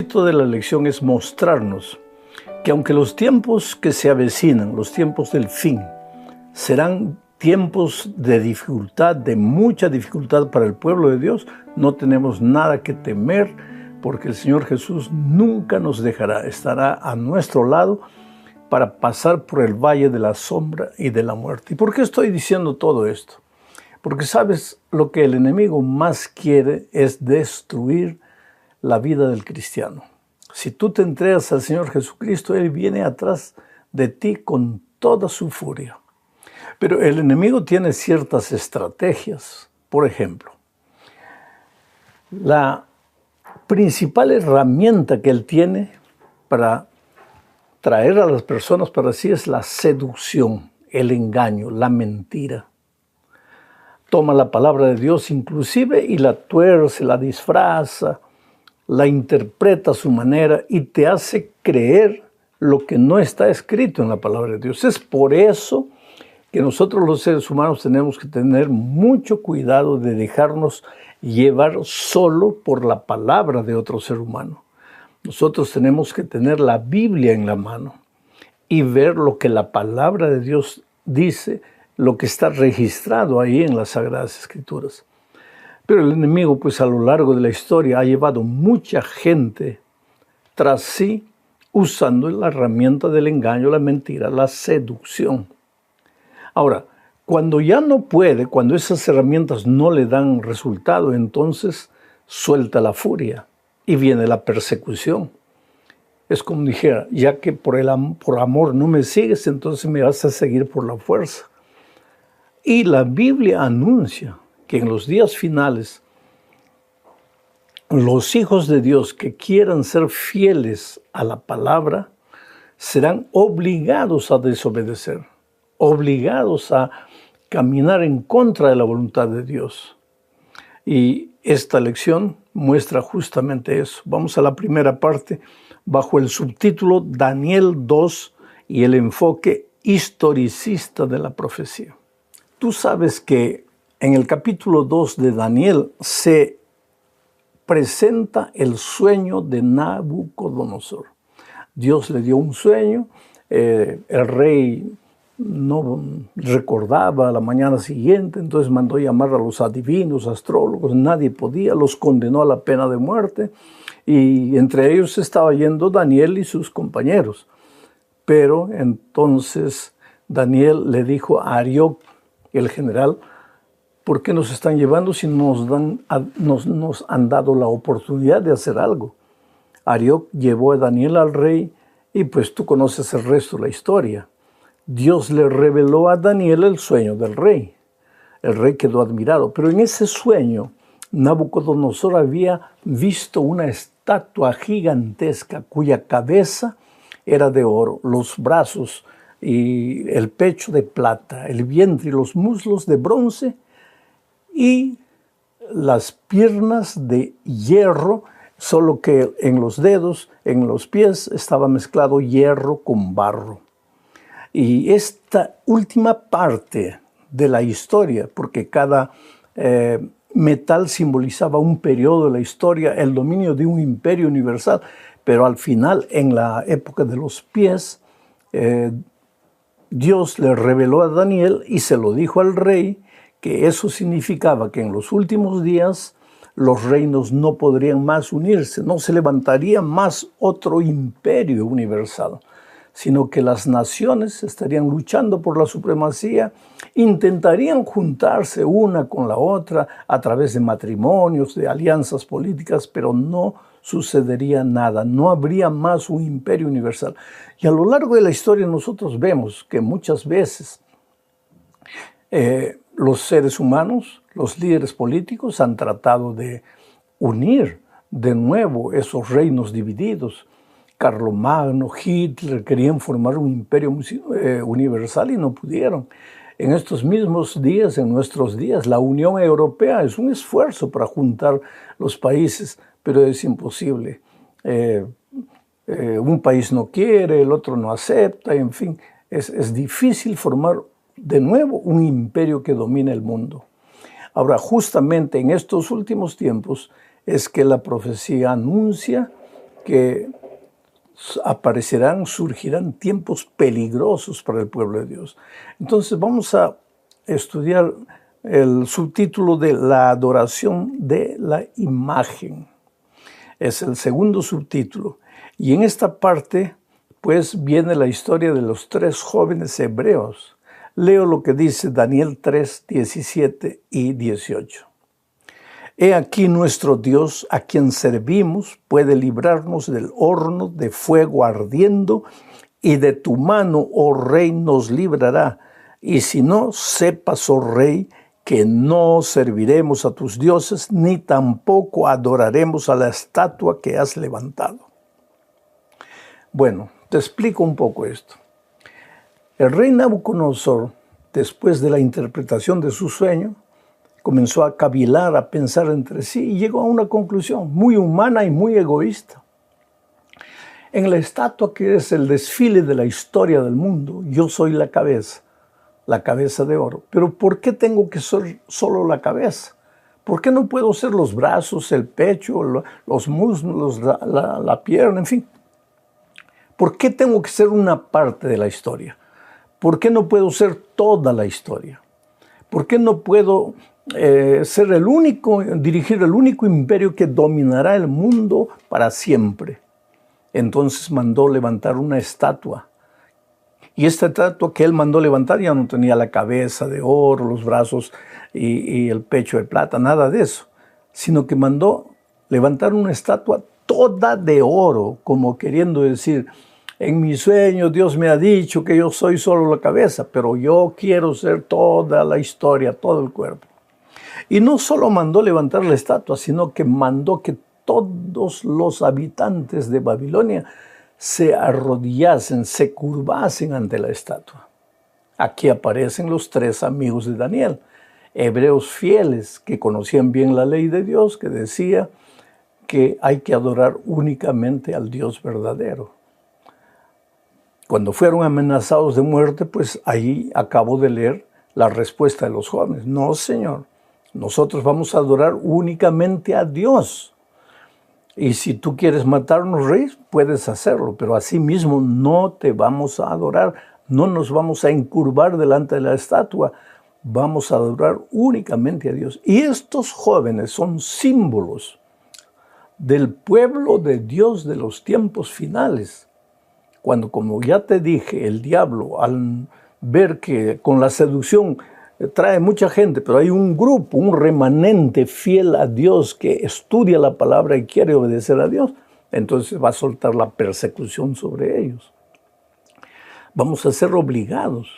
propósito de la lección es mostrarnos que aunque los tiempos que se avecinan, los tiempos del fin, serán tiempos de dificultad, de mucha dificultad para el pueblo de Dios, no tenemos nada que temer porque el Señor Jesús nunca nos dejará, estará a nuestro lado para pasar por el valle de la sombra y de la muerte. ¿Y por qué estoy diciendo todo esto? Porque sabes, lo que el enemigo más quiere es destruir la vida del cristiano. Si tú te entregas al Señor Jesucristo, Él viene atrás de ti con toda su furia. Pero el enemigo tiene ciertas estrategias. Por ejemplo, la principal herramienta que él tiene para traer a las personas para sí es la seducción, el engaño, la mentira. Toma la palabra de Dios inclusive y la tuerce, la disfraza, la interpreta a su manera y te hace creer lo que no está escrito en la palabra de Dios. Es por eso que nosotros los seres humanos tenemos que tener mucho cuidado de dejarnos llevar solo por la palabra de otro ser humano. Nosotros tenemos que tener la Biblia en la mano y ver lo que la palabra de Dios dice, lo que está registrado ahí en las Sagradas Escrituras. Pero el enemigo, pues a lo largo de la historia, ha llevado mucha gente tras sí usando la herramienta del engaño, la mentira, la seducción. Ahora, cuando ya no puede, cuando esas herramientas no le dan resultado, entonces suelta la furia y viene la persecución. Es como dijera, ya que por amor no me sigues, entonces me vas a seguir por la fuerza. Y la Biblia anuncia que en los días finales, los hijos de Dios que quieran ser fieles a la palabra serán obligados a desobedecer, obligados a caminar en contra de la voluntad de Dios. Y esta lección muestra justamente eso. Vamos a la primera parte bajo el subtítulo Daniel 2 y el enfoque historicista de la profecía. Tú sabes que en el capítulo 2 de Daniel se presenta el sueño de Nabucodonosor. Dios le dio un sueño, el rey no recordaba a la mañana siguiente, entonces mandó llamar a los adivinos, astrólogos, nadie podía, los condenó a la pena de muerte y entre ellos estaba yendo Daniel y sus compañeros. Pero entonces Daniel le dijo a Arioc, el general, ¿por qué nos están llevando si nos han dado la oportunidad de hacer algo? Arioc llevó a Daniel al rey y pues tú conoces el resto de la historia. Dios le reveló a Daniel el sueño del rey. El rey quedó admirado, pero en ese sueño Nabucodonosor había visto una estatua gigantesca cuya cabeza era de oro, los brazos y el pecho de plata, el vientre y los muslos de bronce y las piernas de hierro, solo que en los dedos, en los pies estaba mezclado hierro con barro. Y esta última parte de la historia, porque cada metal simbolizaba un periodo de la historia, el dominio de un imperio universal, pero al final, en la época de los pies, Dios le reveló a Daniel y se lo dijo al rey, que eso significaba que en los últimos días los reinos no podrían más unirse, no se levantaría más otro imperio universal, sino que las naciones estarían luchando por la supremacía, intentarían juntarse una con la otra a través de matrimonios, de alianzas políticas, pero no sucedería nada, no habría más un imperio universal. Y a lo largo de la historia nosotros vemos que muchas veces los seres humanos, los líderes políticos han tratado de unir de nuevo esos reinos divididos. Carlomagno, Hitler querían formar un imperio universal y no pudieron. En estos mismos días, en nuestros días, la Unión Europea es un esfuerzo para juntar los países, pero es imposible. Un país no quiere, el otro no acepta, en fin, es difícil formar de nuevo un imperio que domine el mundo. Ahora, justamente en estos últimos tiempos es que la profecía anuncia que aparecerán, surgirán tiempos peligrosos para el pueblo de Dios. Entonces vamos a estudiar el subtítulo de la adoración de la imagen. Es el segundo subtítulo. Y en esta parte, pues, viene la historia de los 3 jóvenes hebreos. Leo lo que dice Daniel 3, 17 y 18. He aquí nuestro Dios, a quien servimos, puede librarnos del horno de fuego ardiendo, y de tu mano, oh Rey, nos librará. Y si no, sepas, oh Rey, que no serviremos a tus dioses, ni tampoco adoraremos a la estatua que has levantado. Bueno, te explico un poco esto. El rey Nabucodonosor, después de la interpretación de su sueño, comenzó a cavilar, a pensar entre sí y llegó a una conclusión muy humana y muy egoísta. En la estatua, que es el desfile de la historia del mundo, yo soy la cabeza de oro. Pero ¿por qué tengo que ser solo la cabeza? ¿Por qué no puedo ser los brazos, el pecho, los muslos, la pierna, en fin? ¿Por qué tengo que ser una parte de la historia? ¿Por qué no puedo ser toda la historia? ¿Por qué no puedo ser dirigir el único imperio que dominará el mundo para siempre? Entonces mandó levantar una estatua. Y esta estatua que él mandó levantar ya no tenía la cabeza de oro, los brazos y el pecho de plata, nada de eso. Sino que mandó levantar una estatua toda de oro, como queriendo decir, en mi sueño Dios me ha dicho que yo soy solo la cabeza, pero yo quiero ser toda la historia, todo el cuerpo. Y no solo mandó levantar la estatua, sino que mandó que todos los habitantes de Babilonia se arrodillasen, se curvasen ante la estatua. Aquí aparecen los 3 amigos de Daniel, hebreos fieles que conocían bien la ley de Dios, que decía que hay que adorar únicamente al Dios verdadero. Cuando fueron amenazados de muerte, pues ahí acabo de leer la respuesta de los jóvenes. No, Señor, nosotros vamos a adorar únicamente a Dios. Y si tú quieres matarnos, rey, puedes hacerlo, pero así mismo no te vamos a adorar, no nos vamos a encurvar delante de la estatua, vamos a adorar únicamente a Dios. Y estos jóvenes son símbolos del pueblo de Dios de los tiempos finales. Cuando, como ya te dije, el diablo, al ver que con la seducción trae mucha gente, pero hay un grupo, un remanente fiel a Dios que estudia la palabra y quiere obedecer a Dios, entonces va a soltar la persecución sobre ellos. Vamos a ser obligados.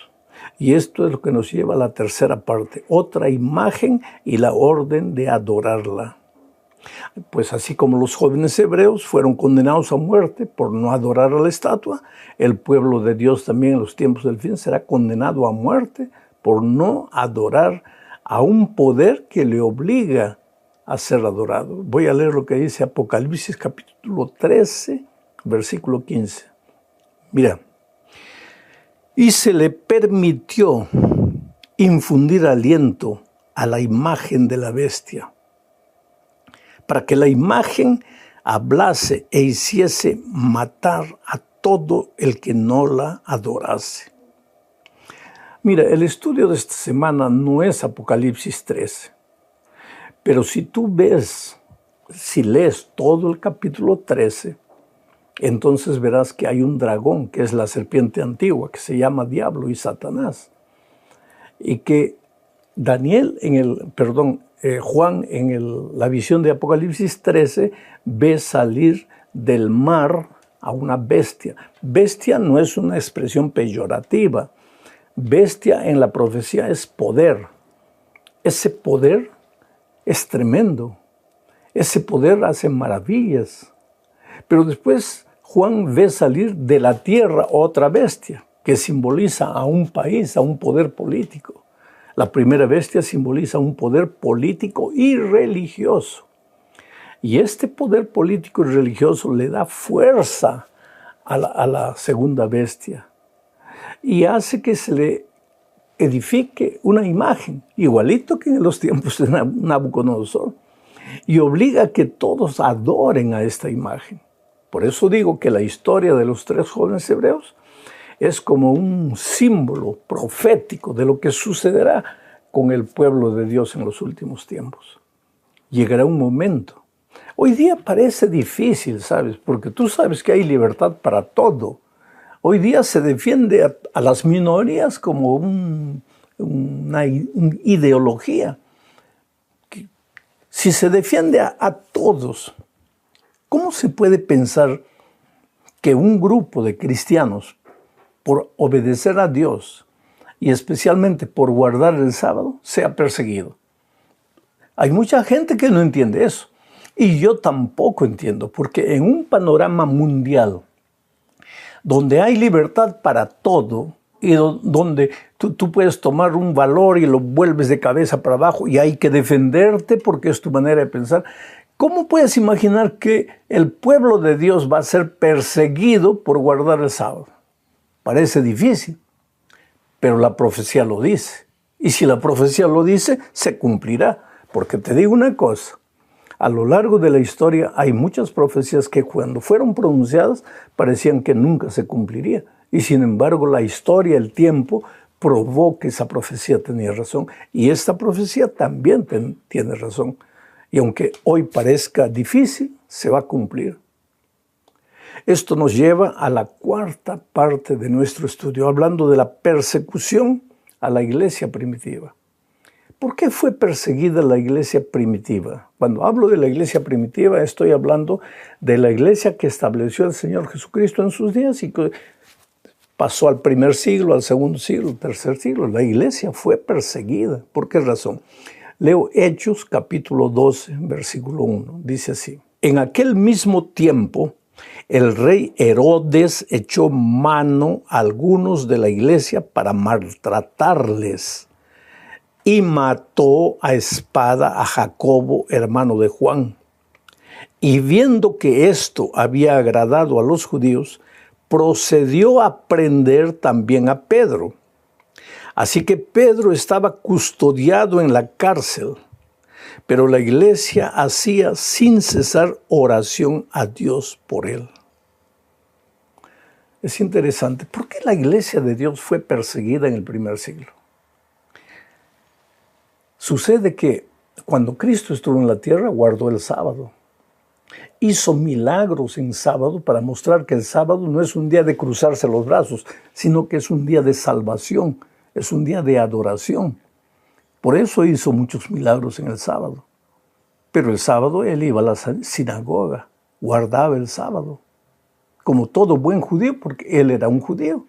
Y esto es lo que nos lleva a la tercera parte, otra imagen y la orden de adorarla. Pues así como los jóvenes hebreos fueron condenados a muerte por no adorar a la estatua, el pueblo de Dios también en los tiempos del fin será condenado a muerte por no adorar a un poder que le obliga a ser adorado. Voy a leer lo que dice Apocalipsis capítulo 13, versículo 15. Mira, y se le permitió infundir aliento a la imagen de la bestia, para que la imagen hablase e hiciese matar a todo el que no la adorase. Mira, el estudio de esta semana no es Apocalipsis 13, pero si lees todo el capítulo 13, entonces verás que hay un dragón, que es la serpiente antigua, que se llama Diablo y Satanás, y que Juan en la visión de Apocalipsis 13 ve salir del mar a una bestia. Bestia no es una expresión peyorativa. Bestia en la profecía es poder. Ese poder es tremendo. Ese poder hace maravillas. Pero después Juan ve salir de la tierra otra bestia que simboliza a un país, a un poder político. La primera bestia simboliza un poder político y religioso. Y este poder político y religioso le da fuerza a la segunda bestia y hace que se le edifique una imagen, igualito que en los tiempos de Nabucodonosor, y obliga a que todos adoren a esta imagen. Por eso digo que la historia de los 3 jóvenes hebreos es como un símbolo profético de lo que sucederá con el pueblo de Dios en los últimos tiempos. Llegará un momento. Hoy día parece difícil, ¿sabes? Porque tú sabes que hay libertad para todo. Hoy día se defiende a las minorías como una ideología. Si se defiende a todos, ¿cómo se puede pensar que un grupo de cristianos, por obedecer a Dios y especialmente por guardar el sábado, sea perseguido? Hay mucha gente que no entiende eso. Y yo tampoco entiendo, porque en un panorama mundial donde hay libertad para todo y donde tú puedes tomar un valor y lo vuelves de cabeza para abajo y hay que defenderte porque es tu manera de pensar, ¿cómo puedes imaginar que el pueblo de Dios va a ser perseguido por guardar el sábado? Parece difícil, pero la profecía lo dice. Y si la profecía lo dice, se cumplirá. Porque te digo una cosa, a lo largo de la historia hay muchas profecías que cuando fueron pronunciadas parecían que nunca se cumpliría. Y sin embargo la historia, el tiempo, probó que esa profecía tenía razón. Y esta profecía también tiene razón. Y aunque hoy parezca difícil, se va a cumplir. Esto nos lleva a la 4ª parte de nuestro estudio, hablando de la persecución a la iglesia primitiva. ¿Por qué fue perseguida la iglesia primitiva? Cuando hablo de la iglesia primitiva, estoy hablando de la iglesia que estableció el Señor Jesucristo en sus días y que pasó al 1er siglo, al 2º siglo, al 3er siglo. La iglesia fue perseguida. ¿Por qué razón? Leo Hechos capítulo 12, versículo 1. Dice así: en aquel mismo tiempo, el rey Herodes echó mano a algunos de la iglesia para maltratarles y mató a espada a Jacobo, hermano de Juan. Y viendo que esto había agradado a los judíos, procedió a prender también a Pedro. Así que Pedro estaba custodiado en la cárcel, pero la iglesia hacía sin cesar oración a Dios por él. Es interesante, ¿por qué la iglesia de Dios fue perseguida en el 1er siglo? Sucede que cuando Cristo estuvo en la tierra, guardó el sábado. Hizo milagros en sábado para mostrar que el sábado no es un día de cruzarse los brazos, sino que es un día de salvación, es un día de adoración. Por eso hizo muchos milagros en el sábado. Pero el sábado él iba a la sinagoga, guardaba el sábado, como todo buen judío, porque él era un judío.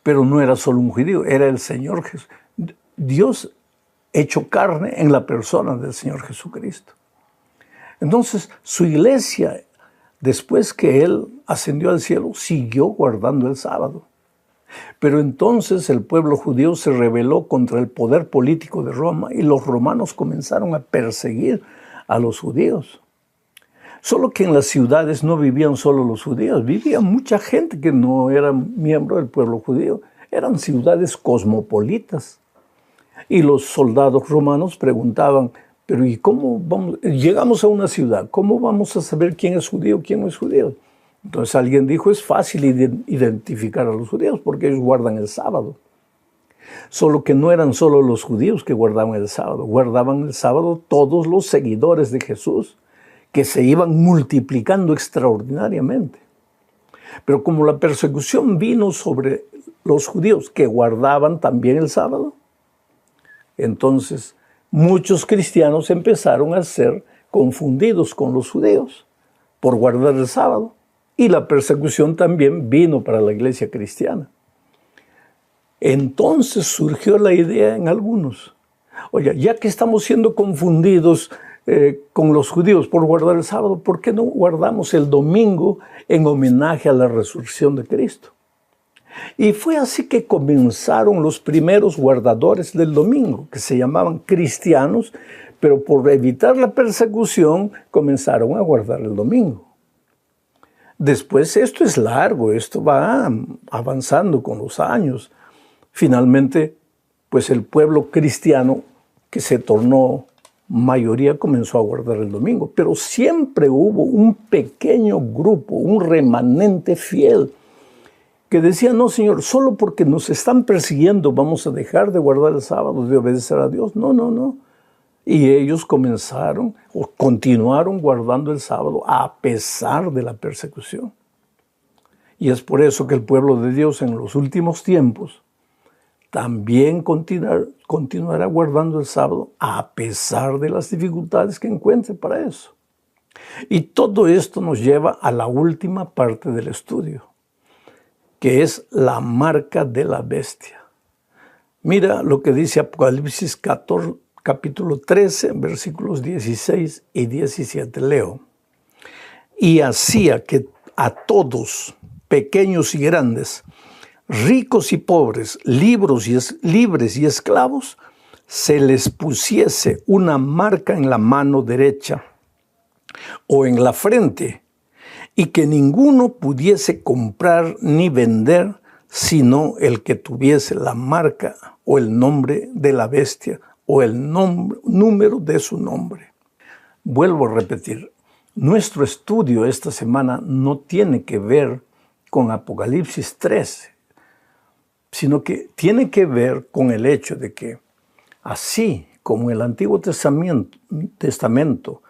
Pero no era solo un judío, era el Señor Jesús. Dios hecho carne en la persona del Señor Jesucristo. Entonces, su iglesia, después que él ascendió al cielo, siguió guardando el sábado. Pero entonces el pueblo judío se rebeló contra el poder político de Roma y los romanos comenzaron a perseguir a los judíos. Solo que en las ciudades no vivían solo los judíos, vivía mucha gente que no era miembro del pueblo judío. Eran ciudades cosmopolitas. Y los soldados romanos preguntaban, pero ¿y cómo llegamos a una ciudad? ¿Cómo vamos a saber quién es judío, quién no es judío? Entonces alguien dijo, es fácil identificar a los judíos porque ellos guardan el sábado. Solo que no eran solo los judíos que guardaban el sábado todos los seguidores de Jesús, que se iban multiplicando extraordinariamente. Pero como la persecución vino sobre los judíos que guardaban también el sábado, entonces muchos cristianos empezaron a ser confundidos con los judíos por guardar el sábado. Y la persecución también vino para la iglesia cristiana. Entonces surgió la idea en algunos, oye, ya que estamos siendo confundidos con los judíos por guardar el sábado, ¿por qué no guardamos el domingo en homenaje a la resurrección de Cristo? Y fue así que comenzaron los primeros guardadores del domingo, que se llamaban cristianos, pero por evitar la persecución comenzaron a guardar el domingo. Después esto es largo, esto va avanzando con los años. Finalmente, pues el pueblo cristiano que se tornó mayoría comenzó a guardar el domingo, pero siempre hubo un pequeño grupo, un remanente fiel, que decía, no, Señor, solo porque nos están persiguiendo vamos a dejar de guardar el sábado, de obedecer a Dios. No, no, no. Y ellos comenzaron o continuaron guardando el sábado a pesar de la persecución. Y es por eso que el pueblo de Dios en los últimos tiempos también continuará guardando el sábado a pesar de las dificultades que encuentre para eso. Y todo esto nos lleva a la última parte del estudio, que es la marca de la bestia. Mira lo que dice Apocalipsis 14, capítulo 13, versículos 16 y 17. Leo. Y hacía que a todos, pequeños y grandes, ricos y pobres, libres y esclavos, se les pusiese una marca en la mano derecha o en la frente, y que ninguno pudiese comprar ni vender, sino el que tuviese la marca o el nombre de la bestia o el número de su nombre. Vuelvo a repetir, nuestro estudio esta semana no tiene que ver con Apocalipsis 13, sino que tiene que ver con el hecho de que, así como en el Antiguo Testamento,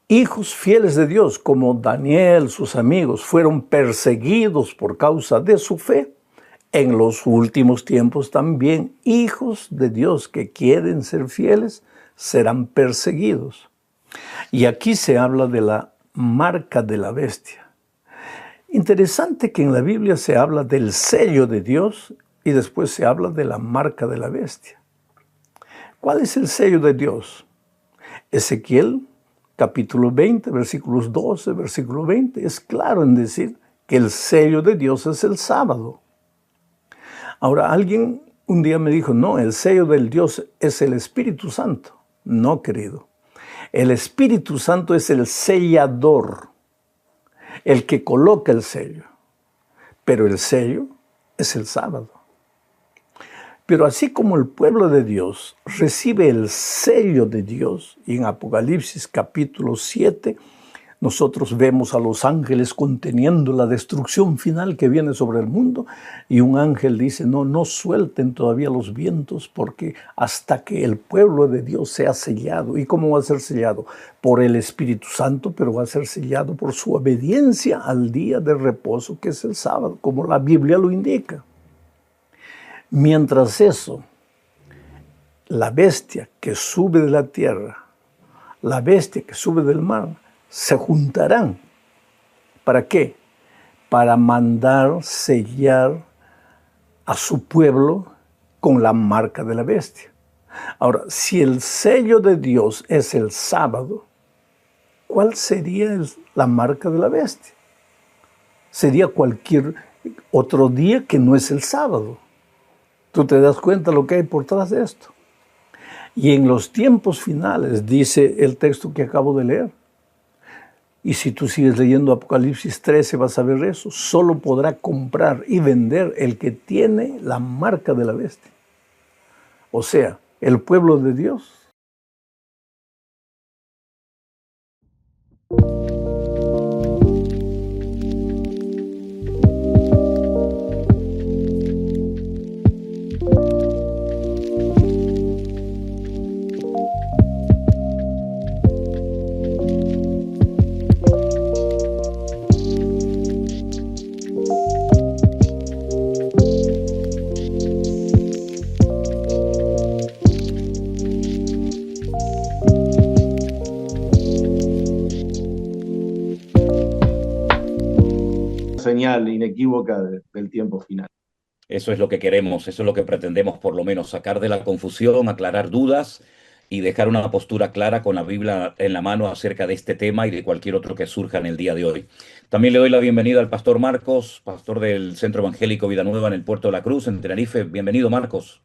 hijos fieles de Dios como Daniel, sus amigos, fueron perseguidos por causa de su fe, en los últimos tiempos también hijos de Dios que quieren ser fieles serán perseguidos. Y aquí se habla de la marca de la bestia. Interesante que en la Biblia se habla del sello de Dios y después se habla de la marca de la bestia. ¿Cuál es el sello de Dios? Ezequiel, capítulo 20, versículos 12, versículo 20, es claro en decir que el sello de Dios es el sábado. Ahora, alguien un día me dijo, no, el sello del Dios es el Espíritu Santo. No, querido. El Espíritu Santo es el sellador, el que coloca el sello. Pero el sello es el sábado. Pero así como el pueblo de Dios recibe el sello de Dios, y en Apocalipsis capítulo 7, nosotros vemos a los ángeles conteniendo la destrucción final que viene sobre el mundo, y un ángel dice, no suelten todavía los vientos, porque hasta que el pueblo de Dios sea sellado. ¿Y cómo va a ser sellado? Por el Espíritu Santo, pero va a ser sellado por su obediencia al día de reposo, que es el sábado, como la Biblia lo indica. Mientras eso, la bestia que sube de la tierra, la bestia que sube del mar, se juntarán. ¿Para qué? Para mandar sellar a su pueblo con la marca de la bestia. Ahora, si el sello de Dios es el sábado, ¿cuál sería la marca de la bestia? Sería cualquier otro día que no es el sábado. Tú te das cuenta lo que hay por detrás de esto. Y en los tiempos finales, dice el texto que acabo de leer, y si tú sigues leyendo Apocalipsis 13 vas a ver eso, solo podrá comprar y vender el que tiene la marca de la bestia. O sea, el pueblo de Dios. Señal inequívoca del tiempo final. Eso es lo que queremos, eso es lo que pretendemos por lo menos, sacar de la confusión, aclarar dudas y dejar una postura clara con la Biblia en la mano acerca de este tema y de cualquier otro que surja en el día de hoy. También le doy la bienvenida al pastor Marcos, pastor del Centro Evangélico Vida Nueva en el Puerto de la Cruz, en Tenerife. Bienvenido, Marcos.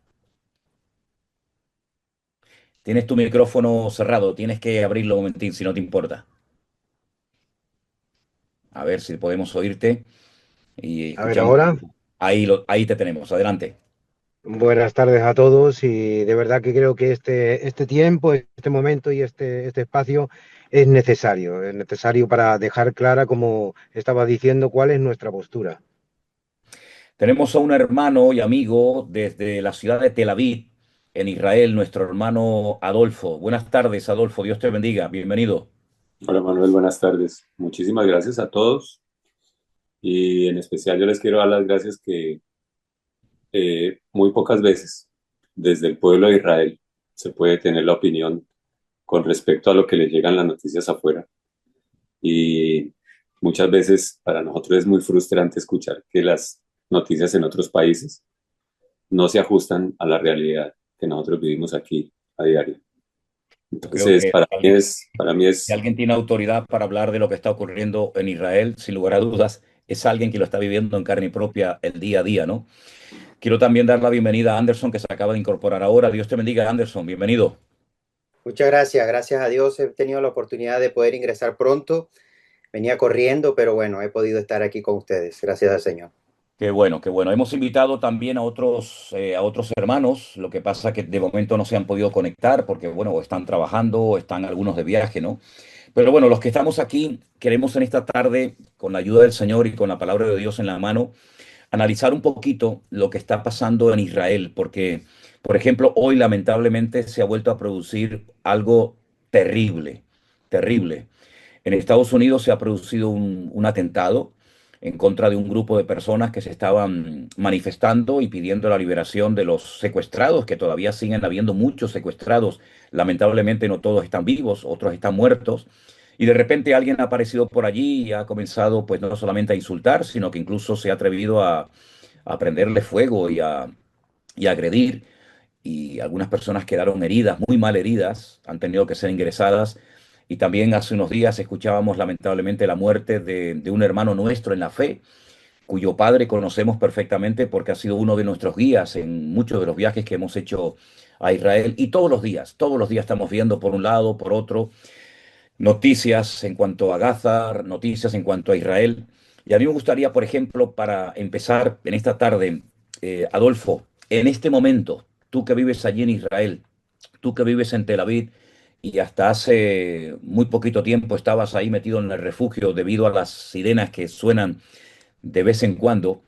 Tienes tu micrófono cerrado, tienes que abrirlo un momentín si no te importa. A ver si podemos oírte y A ver, escuchamos. ahora. Ahí te tenemos, adelante. Buenas tardes a todos y de verdad que creo que este tiempo, este momento y este espacio es necesario para dejar clara, como estaba diciendo, cuál es nuestra postura. Tenemos a un hermano y amigo desde la ciudad de Tel Aviv, en Israel, nuestro hermano Adolfo. Buenas tardes, Adolfo. Dios te bendiga. Bienvenido. Hola Manuel, buenas tardes. Muchísimas gracias a todos y en especial yo les quiero dar las gracias que muy pocas veces desde el pueblo de Israel se puede tener la opinión con respecto a lo que les llegan las noticias afuera y muchas veces para nosotros es muy frustrante escuchar que las noticias en otros países no se ajustan a la realidad que nosotros vivimos aquí a diario. Yo creo Entonces, que para mí si es alguien tiene autoridad para hablar de lo que está ocurriendo en Israel, sin lugar a dudas, es alguien que lo está viviendo en carne propia el día a día, ¿no? Quiero también dar la bienvenida a Anderson, que se acaba de incorporar ahora. Dios te bendiga, Anderson. Bienvenido. Muchas gracias, gracias a Dios he tenido la oportunidad de poder ingresar pronto. Venía corriendo, pero bueno, he podido estar aquí con ustedes, gracias al Señor. Qué bueno, qué bueno. Hemos invitado también a otros hermanos. Lo que pasa que de momento no se han podido conectar porque, bueno, o están trabajando o están algunos de viaje, ¿no? Pero bueno, los que estamos aquí queremos en esta tarde, con la ayuda del Señor y con la palabra de Dios en la mano, analizar un poquito lo que está pasando en Israel, porque, por ejemplo, hoy lamentablemente se ha vuelto a producir algo terrible, terrible. En Estados Unidos se ha producido un atentado en contra de un grupo de personas que se estaban manifestando y pidiendo la liberación de los secuestrados, que todavía siguen habiendo muchos secuestrados. Lamentablemente no todos están vivos, otros están muertos. Y de repente alguien ha aparecido por allí y ha comenzado, pues no solamente a insultar, sino que incluso se ha atrevido a prenderle fuego y a agredir. Y algunas personas quedaron heridas, muy mal heridas, han tenido que ser ingresadas. Y también hace unos días escuchábamos lamentablemente la muerte de un hermano nuestro en la fe, cuyo padre conocemos perfectamente porque ha sido uno de nuestros guías en muchos de los viajes que hemos hecho a Israel. Y todos los días estamos viendo por un lado, por otro, noticias en cuanto a Gaza, noticias en cuanto a Israel. Y a mí me gustaría, por ejemplo, para empezar en esta tarde, Adolfo, en este momento, tú que vives allí en Israel, tú que vives en Tel Aviv y hasta hace muy poquito tiempo estabas ahí metido en el refugio debido a las sirenas que suenan de vez en cuando,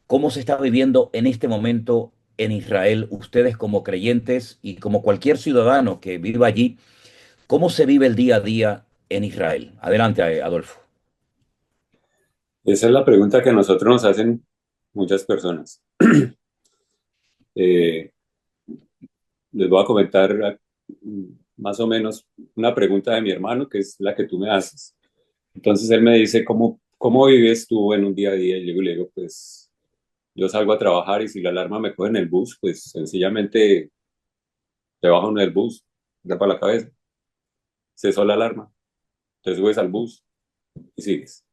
¿cómo se está viviendo en este momento en Israel, ustedes como creyentes y como cualquier ciudadano que viva allí? ¿Cómo se vive el día a día en Israel? Adelante, Adolfo. esa es la pregunta que a nosotros nos hacen muchas personas. Eh, Les voy a comentar más o menos una pregunta de mi hermano, que es la que tú me haces. Entonces él me dice, ¿cómo vives tú en un día a día? Y yo le digo, pues yo salgo a trabajar y si la alarma me coge en el bus, pues sencillamente te bajo en el bus, da para la cabeza, cesó la alarma, te subes al bus y sigues.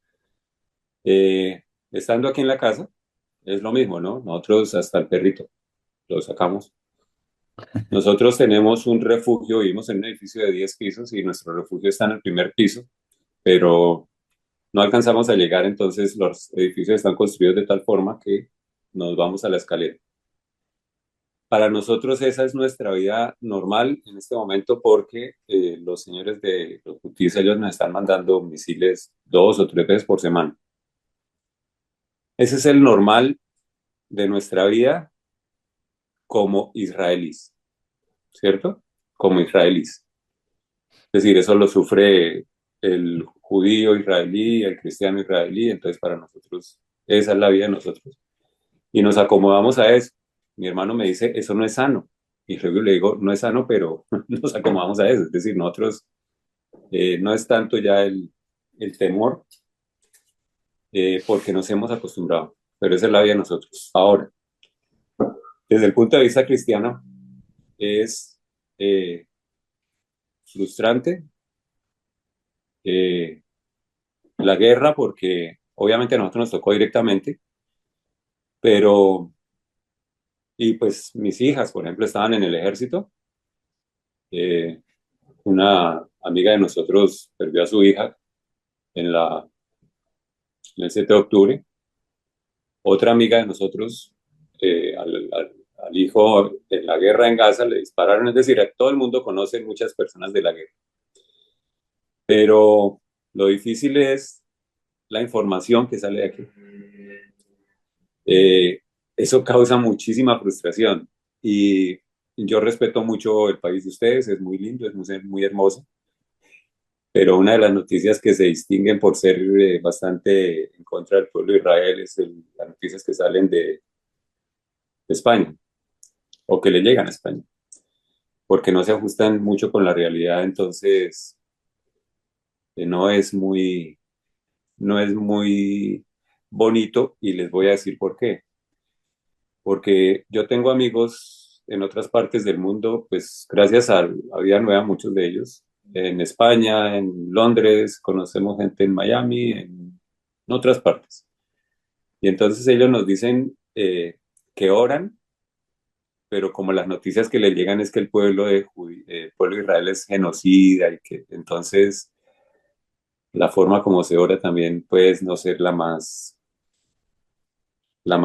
Estando aquí en la casa, es lo mismo, ¿no? Nosotros hasta el perrito lo sacamos. Nosotros tenemos un refugio, vivimos en un edificio de 10 pisos y nuestro refugio está en el primer piso, pero no alcanzamos a llegar, entonces los edificios están construidos de tal forma que nos vamos a la escalera. Para nosotros esa es nuestra vida normal en este momento porque los señores de los Houthis, ellos nos están mandando misiles 2 o 3 veces por semana. Ese es el normal de nuestra vida como israelíes, ¿cierto? Como israelíes. Es decir, eso lo sufre el judío israelí, el cristiano israelí, entonces para nosotros esa es la vida de nosotros. Y nos acomodamos a eso. Mi hermano me dice, eso no es sano. Y luego le digo, no es sano, pero nos acomodamos a eso. Es decir, nosotros no es tanto ya el temor, porque nos hemos acostumbrado, pero esa es la vida de nosotros. Ahora, desde el punto de vista cristiano, es eh, frustrante eh, la guerra porque obviamente a nosotros nos tocó directamente, pero, y pues mis hijas, por ejemplo, estaban en el ejército. Eh, una amiga de nosotros perdió a su hija en en el 7 de octubre. Otra amiga de nosotros, al al hijo en la guerra en Gaza, le dispararon, es decir, todo el mundo conoce muchas personas de la guerra. Pero lo difícil es la información que sale de aquí. Eso causa muchísima frustración y yo respeto mucho el país de ustedes, es muy lindo, es muy hermoso, pero una de las noticias que se distinguen por ser bastante en contra del pueblo de Israel es las noticias que salen de España o que le llegan a España, porque no se ajustan mucho con la realidad, entonces no es muy, no es muy bonito y les voy a decir por qué. Porque yo tengo amigos en otras partes del mundo, pues gracias a Vida Nueva, muchos de ellos, en España, en Londres, conocemos gente en Miami, en otras partes. Y entonces ellos nos dicen que oran, pero como las noticias que les llegan es que el pueblo el pueblo de Israel es genocida y que entonces la forma como se ora también puede no ser la más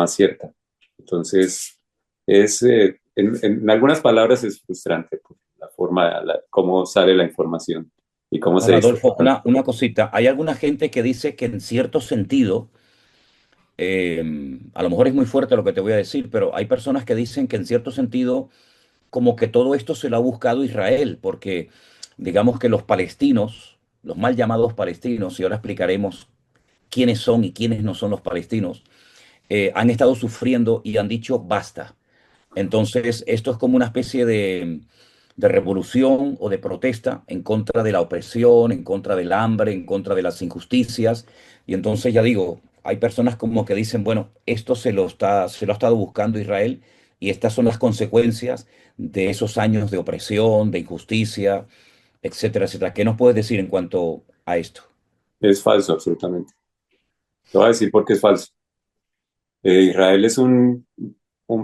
cierta. Entonces, en algunas palabras es frustrante por la forma, cómo sale la información y cómo se Ahora, dice. Adolfo, una cosita. Hay alguna gente que dice que en cierto sentido, a lo mejor es muy fuerte lo que te voy a decir, pero hay personas que dicen que en cierto sentido, como que todo esto se lo ha buscado Israel, porque digamos que los palestinos, los mal llamados palestinos, y ahora explicaremos quiénes son y quiénes no son los palestinos, han estado sufriendo y han dicho basta. Entonces, esto es como una especie de revolución o de protesta en contra de la opresión, en contra del hambre, en contra de las injusticias. Y entonces ya digo, hay personas como que dicen, bueno, esto se lo ha estado buscando Israel y estas son las consecuencias de esos años de opresión, de injusticia, etcétera, etcétera. ¿Qué nos puedes decir en cuanto a esto? Es falso, absolutamente. Te voy a decir por qué es falso. Israel es un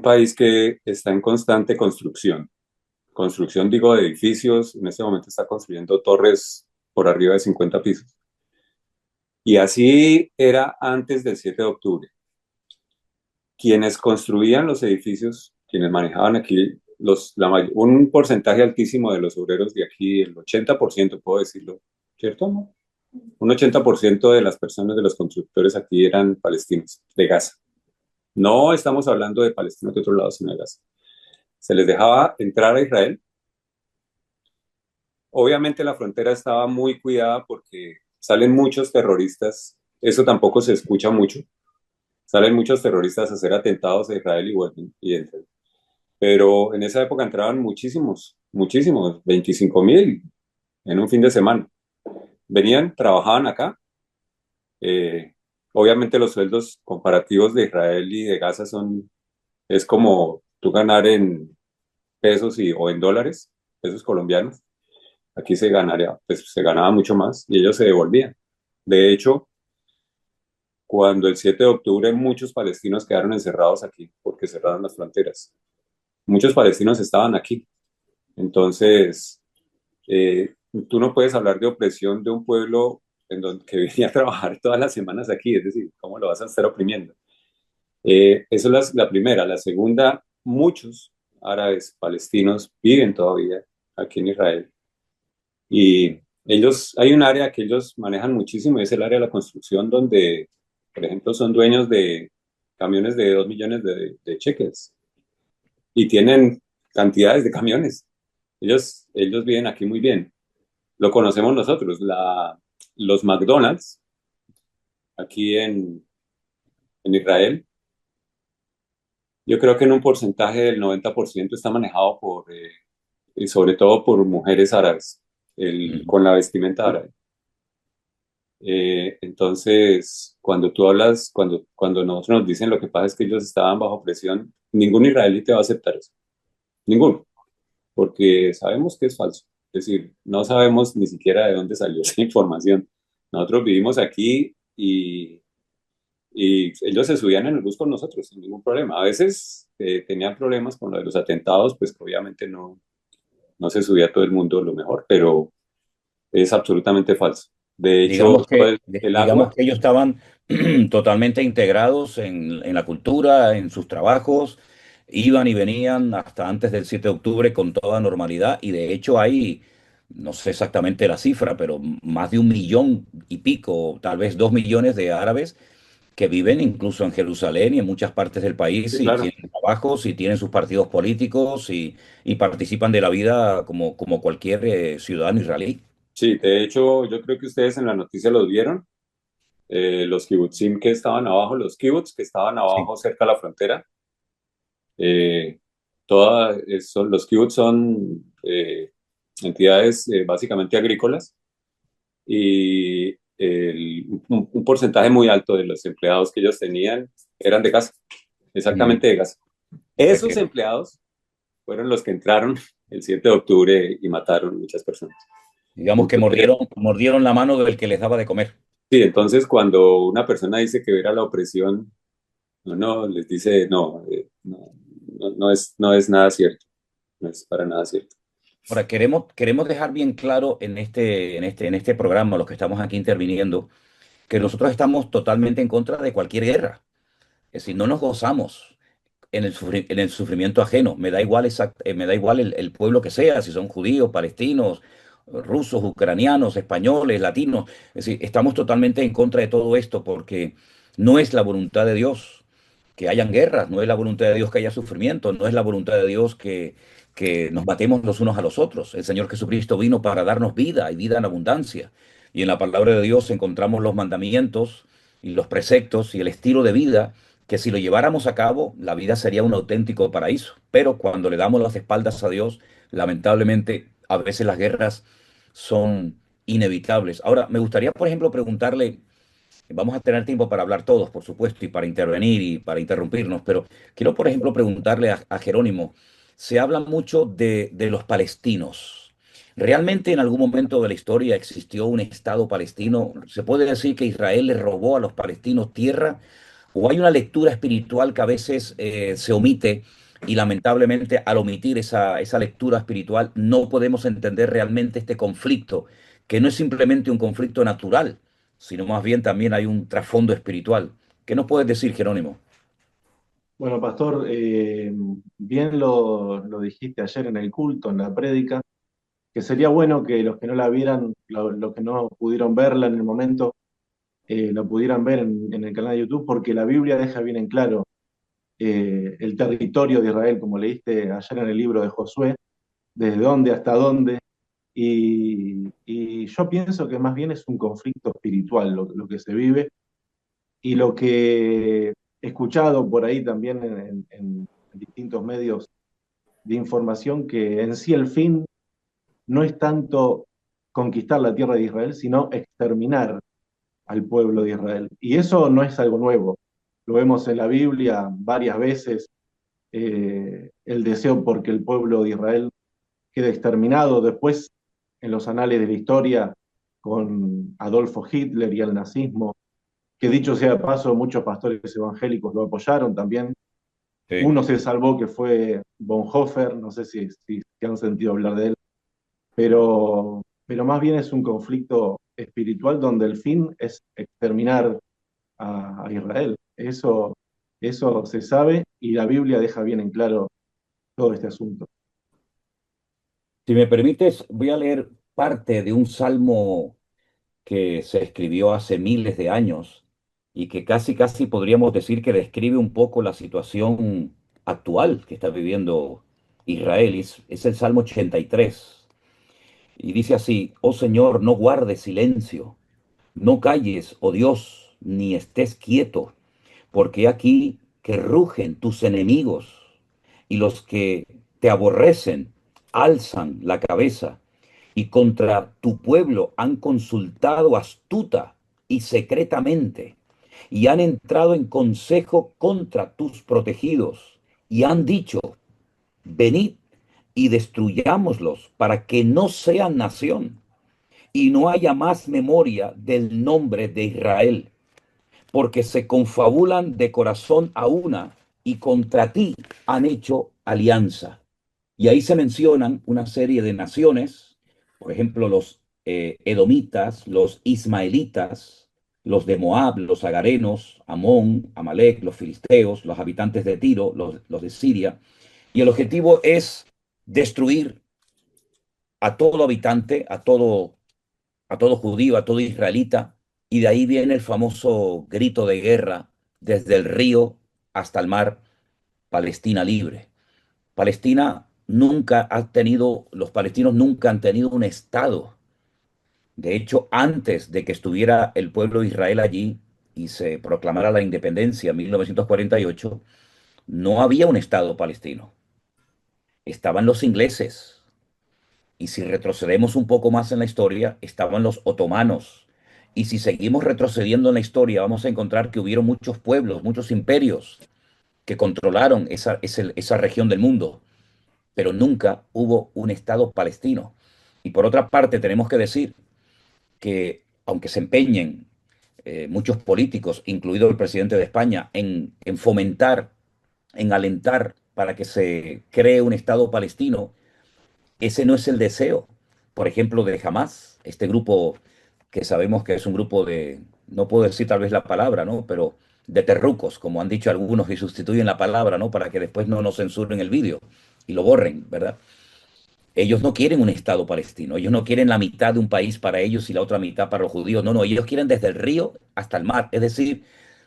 país que está en constante construcción. Construcción, digo, de edificios. En este momento está construyendo torres por arriba de 50 pisos. Y así era antes del 7 de octubre. Quienes construían los edificios, quienes manejaban aquí, un porcentaje altísimo de los obreros de aquí, el 80%, puedo decirlo, ¿cierto? ¿No? Un 80% de las personas, de los constructores aquí eran palestinos, de Gaza. No estamos hablando de palestinos de otro lado, sino de Gaza. Se les dejaba entrar a Israel. Obviamente la frontera estaba muy cuidada porque salen muchos terroristas, eso tampoco se escucha mucho. Salen muchos terroristas a hacer atentados a Israel y vuelven y entran. Pero en esa época entraban muchísimos, 25.000 en un fin de semana. Venían, trabajaban acá. Eh, Obviamente los sueldos comparativos de Israel y de Gaza es como tú ganar en pesos o en dólares, pesos colombianos. Aquí pues, se ganaba mucho más y ellos se devolvían. De hecho, cuando el 7 de octubre muchos palestinos quedaron encerrados aquí porque cerraron las fronteras. Muchos palestinos estaban aquí. Entonces, tú no puedes hablar de opresión de un pueblo que venía a trabajar todas las semanas aquí, es decir, ¿cómo lo vas a estar oprimiendo? Eso es la primera. La segunda, muchos árabes palestinos viven todavía aquí en Israel. Y hay un área que ellos manejan muchísimo y es el área de la construcción donde, por ejemplo, son dueños de camiones de 2 millones de cheques y tienen cantidades de camiones. Ellos viven aquí muy bien. Lo conocemos nosotros, los McDonald's, aquí en Israel. Yo creo que en un porcentaje del 90% está manejado y sobre todo por mujeres árabes, con la vestimenta árabe. Entonces, cuando tú hablas, cuando nosotros nos dicen lo que pasa es que ellos estaban bajo presión, ningún israelí te va a aceptar eso. Ninguno. Porque sabemos que es falso. Es decir, no sabemos ni siquiera de dónde salió esa información. Nosotros vivimos aquí y ellos se subían en el bus con nosotros sin ningún problema. A veces tenían problemas con lo de los atentados, pues obviamente no se subía todo el mundo lo mejor, pero es absolutamente falso. De hecho, el Digamos agua, que ellos estaban totalmente integrados en la cultura, en sus trabajos, iban y venían hasta antes del 7 de octubre con toda normalidad y de hecho hay, no sé exactamente la cifra, pero más de 1 millón y pico, tal vez 2 millones de árabes que viven incluso en Jerusalén y en muchas partes del país Sí, y claro. tienen trabajos y tienen sus partidos políticos y participan de la vida como cualquier ciudadano israelí. Sí, de hecho, yo creo que ustedes en la noticia los vieron, los kibbutzim que estaban abajo, los kibbutz que estaban Sí. abajo cerca de la frontera. Eh, los kibbutz son entidades básicamente agrícolas y un porcentaje muy alto de los empleados que ellos tenían eran de Gaza, Mm. exactamente de Gaza. O sea Esos que, empleados fueron los que entraron el 7 de octubre y mataron muchas personas. digamos que Entonces, mordieron la mano del que les daba de comer. sí, entonces cuando una persona dice que era la opresión, no, les dice no, no es nada cierto, no es para nada cierto. Ahora, queremos dejar bien claro en este programa, los que estamos aquí interviniendo, que nosotros estamos totalmente en contra de cualquier guerra. Es decir, no nos gozamos en el sufrimiento ajeno. Me da igual el pueblo que sea, si son judíos, palestinos, rusos, ucranianos, españoles, latinos. Es decir, estamos totalmente en contra de todo esto porque no es la voluntad de Dios que hayan guerras, no es la voluntad de Dios que haya sufrimiento, no es la voluntad de Dios que nos matemos los unos a los otros. El Señor Jesucristo vino para darnos vida y vida en abundancia. Y en la palabra de Dios encontramos los mandamientos y los preceptos y el estilo de vida que si lo lleváramos a cabo, la vida sería un auténtico paraíso. Pero cuando le damos las espaldas a Dios, lamentablemente, a veces las guerras son inevitables. Ahora, me gustaría, por ejemplo, preguntarle, vamos a tener tiempo para hablar todos, por supuesto, y para intervenir y para interrumpirnos, pero quiero, por ejemplo, preguntarle a Jerónimo, se habla mucho de los palestinos. ¿Realmente en algún momento de la historia existió un Estado palestino? ¿Se puede decir que Israel le robó a los palestinos tierra? ¿O hay una lectura espiritual que a veces se omite y lamentablemente al omitir esa lectura espiritual no podemos entender realmente este conflicto, que no es simplemente un conflicto natural, sino más bien también hay un trasfondo espiritual? ¿Qué nos puedes decir, Jerónimo? Bueno, pastor, bien lo dijiste ayer en el culto, en la prédica, que sería bueno que los que no la vieran, los que no pudieron verla en el momento, lo pudieran ver en el canal de YouTube, porque la Biblia deja bien en claro el territorio de Israel, como leíste ayer en el libro de Josué, desde dónde hasta dónde. Y yo pienso que más bien es un conflicto espiritual lo que se vive y lo que he escuchado por ahí también en distintos medios de información, que en sí el fin no es tanto conquistar la tierra de Israel, sino exterminar al pueblo de Israel. Y eso no es algo nuevo. Lo vemos en la Biblia varias veces, el deseo porque el pueblo de Israel quede exterminado. Después, en los anales de la historia, con Adolfo Hitler y el nazismo, que dicho sea de paso, muchos pastores evangélicos lo apoyaron también. Sí. Uno se salvó, que fue Bonhoeffer, no sé si han sentido hablar de él, pero más bien es un conflicto espiritual donde el fin es exterminar a Israel. Eso se sabe y la Biblia deja bien en claro todo este asunto. Si me permites, voy a leer parte de un salmo que se escribió hace miles de años y que casi podríamos decir que describe un poco la situación actual que está viviendo Israel. Es el Salmo 83. Y dice así: Oh Señor, no guardes silencio, no calles, oh Dios, ni estés quieto, porque aquí que rugen tus enemigos y los que te aborrecen alzan la cabeza y contra tu pueblo han consultado astuta y secretamente y han entrado en consejo contra tus protegidos y han dicho: venid y destruyámoslos para que no sean nación y no haya más memoria del nombre de Israel, porque se confabulan de corazón a una y contra ti han hecho alianza. Y ahí se mencionan una serie de naciones, por ejemplo, los edomitas, los ismaelitas, los de Moab, los agarenos, Amón, Amalek, los filisteos, los habitantes de Tiro, los de Siria. Y el objetivo es destruir a todo habitante, a todo judío, a todo israelita. Y de ahí viene el famoso grito de guerra desde el río hasta el mar, Palestina libre. Palestina nunca ha tenido, los palestinos nunca han tenido un estado. De hecho, antes de que estuviera el pueblo de Israel allí y se proclamara la independencia en 1948, no había un estado palestino. Estaban los ingleses. Y si retrocedemos un poco más en la historia, estaban los otomanos. Y si seguimos retrocediendo en la historia, vamos a encontrar que hubieron muchos pueblos, muchos imperios que controlaron esa región del mundo, pero nunca hubo un Estado palestino. Y por otra parte, tenemos que decir que aunque se empeñen muchos políticos, incluido el presidente de España, en fomentar, en alentar para que se cree un Estado palestino, ese no es el deseo, por ejemplo, de Hamas, este grupo que sabemos que es un grupo de, no puedo decir tal vez la palabra, ¿no? Pero de terrucos, como han dicho algunos, y sustituyen la palabra, ¿no? Para que después no nos censuren el vídeo y lo borren, ¿verdad? Ellos no quieren un Estado palestino, ellos no quieren la mitad de un país para ellos y la otra mitad para los judíos, no, no, ellos quieren desde el río hasta el mar, es decir,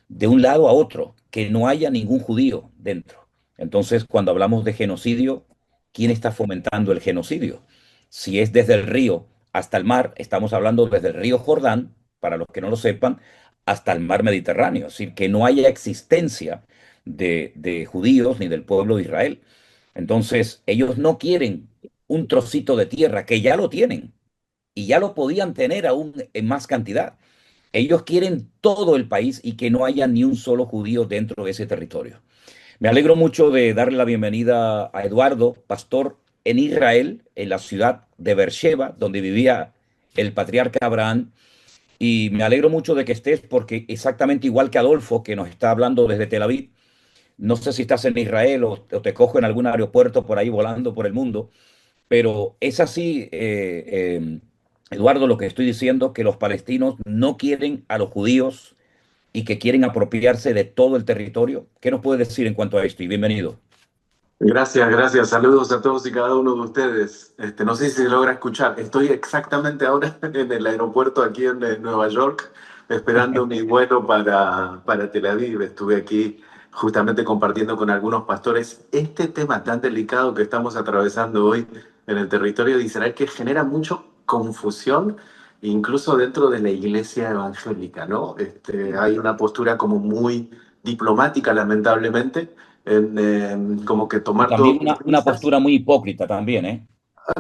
de un lado a otro, que no haya ningún judío dentro. Entonces, cuando hablamos de genocidio, ¿quién está fomentando el genocidio? Si es desde el río hasta el mar, estamos hablando desde el río Jordán, para los que no lo sepan, hasta el mar Mediterráneo, es decir, que no haya existencia de judíos ni del pueblo de Israel. Entonces, ellos no quieren un trocito de tierra, que ya lo tienen y ya lo podían tener aún en más cantidad. Ellos quieren todo el país y que no haya ni un solo judío dentro de ese territorio. Me alegro mucho de darle la bienvenida a Eduardo, pastor en Israel, en la ciudad de Beersheba, donde vivía el patriarca Abraham. Y me alegro mucho de que estés porque exactamente igual que Adolfo, que nos está hablando desde Tel Aviv, no sé si estás en Israel o te cojo en algún aeropuerto por ahí volando por el mundo, pero es así, Eduardo, lo que estoy diciendo, que los palestinos no quieren a los judíos y que quieren apropiarse de todo el territorio. ¿Qué nos puede decir en cuanto a esto? Y bienvenido. Gracias, gracias. Saludos a todos y cada uno de ustedes. No sé si se logra escuchar. Estoy exactamente ahora en el aeropuerto aquí en Nueva York, esperando mi vuelo para Tel Aviv. Estuve aquí justamente compartiendo con algunos pastores este tema tan delicado que estamos atravesando hoy en el territorio de Israel, que genera mucho confusión, incluso dentro de la iglesia evangélica, ¿no? Hay una postura como muy diplomática, lamentablemente como que Y tomar todo también con una pinzas, postura muy hipócrita también, ¿eh?